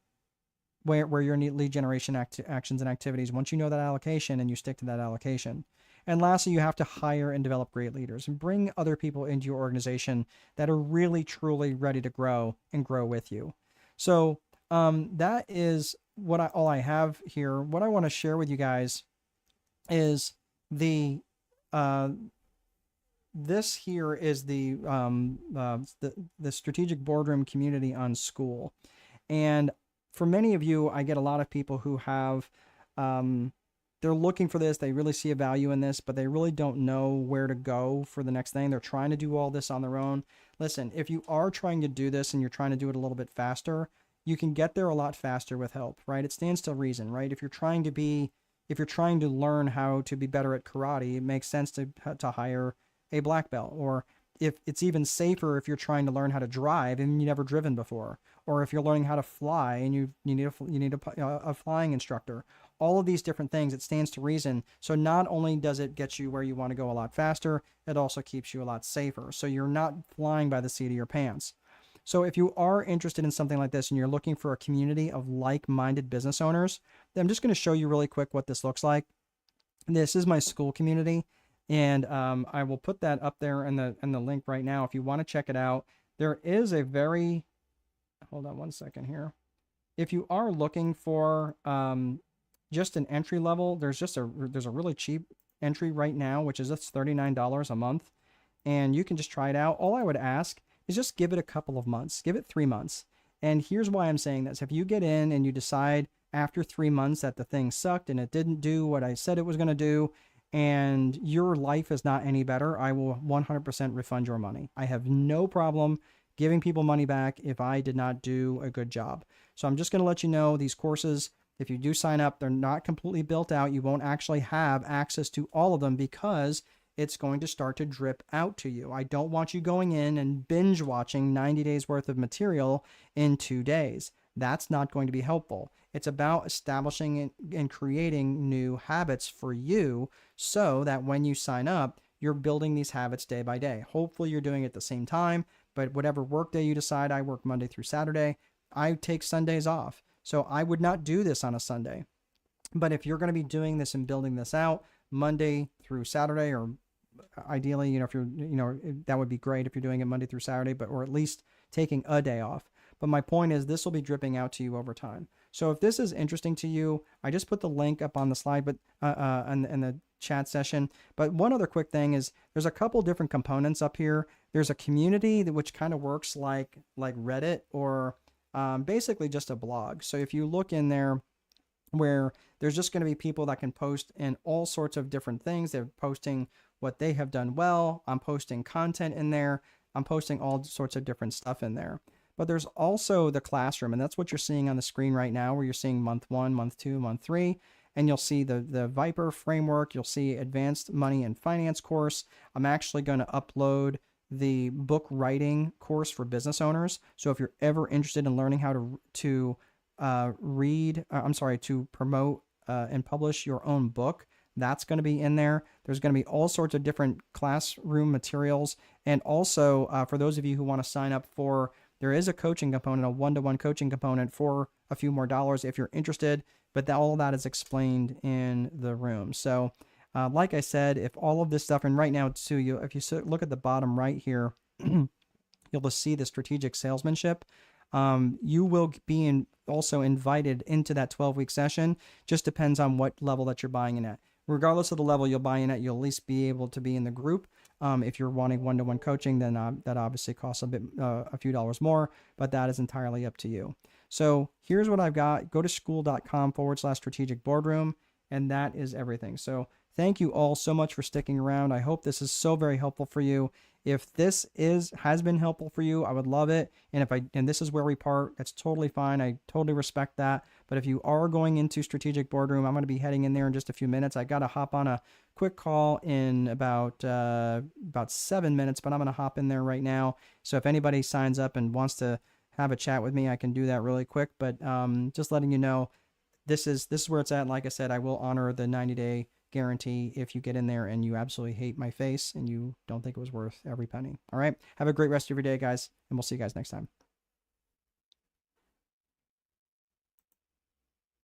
where your lead generation actions and activities, once you know that allocation and you stick to that allocation. And lastly, you have to hire and develop great leaders and bring other people into your organization that are really, truly ready to grow and grow with you. So that is all I have here. What I want to share with you guys is this here is the strategic boardroom community on School. And for many of you, I get a lot of people who have, they're looking for this. They really see a value in this, but they really don't know where to go for the next thing. They're trying to do all this on their own. Listen, if you are trying to do this and you're trying to do it a little bit faster, you can get there a lot faster with help, right? It stands to reason, right? If you're trying to learn how to be better at karate, it makes sense to hire a black belt. Or if it's even safer if you're trying to learn how to drive and you've never driven before, or if you're learning how to fly and you need a flying instructor. All of these different things, it stands to reason. So not only does it get you where you want to go a lot faster, it also keeps you a lot safer. So you're not flying by the seat of your pants. So if you are interested in something like this and you're looking for a community of like-minded business owners, then I'm just going to show you really quick what this looks like. This is my school community, and I will put that up there in the link right now if you want to check it out. There is a very, hold on one second here. If you are looking for just an entry level, there's a really cheap entry right now, which is just $39 a month, and you can just try it out. All I would ask is just give it a couple of months, give it 3 months. And here's why I'm saying this. If you get in and you decide after 3 months that the thing sucked and it didn't do what I said it was going to do, and your life is not any better, I will 100% refund your money. I have no problem giving people money back if I did not do a good job. So I'm just going to let you know these courses, if you do sign up, they're not completely built out. You won't actually have access to all of them because it's going to start to drip out to you. I don't want you going in and binge watching 90 days worth of material in 2 days. That's not going to be helpful. It's about establishing and creating new habits for you so that when you sign up, you're building these habits day by day. Hopefully you're doing it at the same time, but whatever work day you decide, I work Monday through Saturday. I take Sundays off. So I would not do this on a Sunday. But if you're going to be doing this and building this out Monday through Saturday, or ideally, if you're, that would be great if you're doing it Monday through Saturday, or at least taking a day off. But my point is this will be dripping out to you over time. So if this is interesting to you, I just put the link up on the slide, but in the chat session. But one other quick thing is there's a couple different components up here. There's a community which kind of works like Reddit, or basically just a blog. So if you look in there, where there's just going to be people that can post in all sorts of different things. They're posting what they have done well. I'm posting content in there. I'm posting all sorts of different stuff in there. But there's also the classroom, and that's what you're seeing on the screen right now, where you're seeing month 1, month 2, month 3, and you'll see the Viper framework. You'll see advanced money and finance course. I'm actually going to upload the book writing course for business owners. So if you're ever interested in learning how to promote and publish your own book, that's going to be in there. There's going to be all sorts of different classroom materials. And also for those of you who want to sign up there is a coaching component, a one-to-one coaching component for a few more dollars if you're interested, but all that is explained in the room. So like I said, if all of this stuff, and right now too, if you look at the bottom right here, you'll just see the strategic salesmanship. You will be also invited into that 12-week session. Just depends on what level that you're buying in at. Regardless of the level you'll buy in at, you'll at least be able to be in the group. If you're wanting one-to-one coaching, then that obviously costs a few dollars more, but that is entirely up to you. So here's what I've got. Go to school.com/strategic boardroom, and that is everything. So thank you all so much for sticking around. I hope this is so very helpful for you. If this has been helpful for you, I would love it. And this is where we part, that's totally fine. I totally respect that. But if you are going into Strategic Boardroom, I'm going to be heading in there in just a few minutes. I got to hop on a quick call in about 7 minutes, but I'm going to hop in there right now. So if anybody signs up and wants to have a chat with me, I can do that really quick. But just letting you know, this is where it's at. Like I said, I will honor the 90-day guarantee if you get in there and you absolutely hate my face and you don't think it was worth every penny. All right. Have a great rest of your day, guys, and we'll see you guys next time.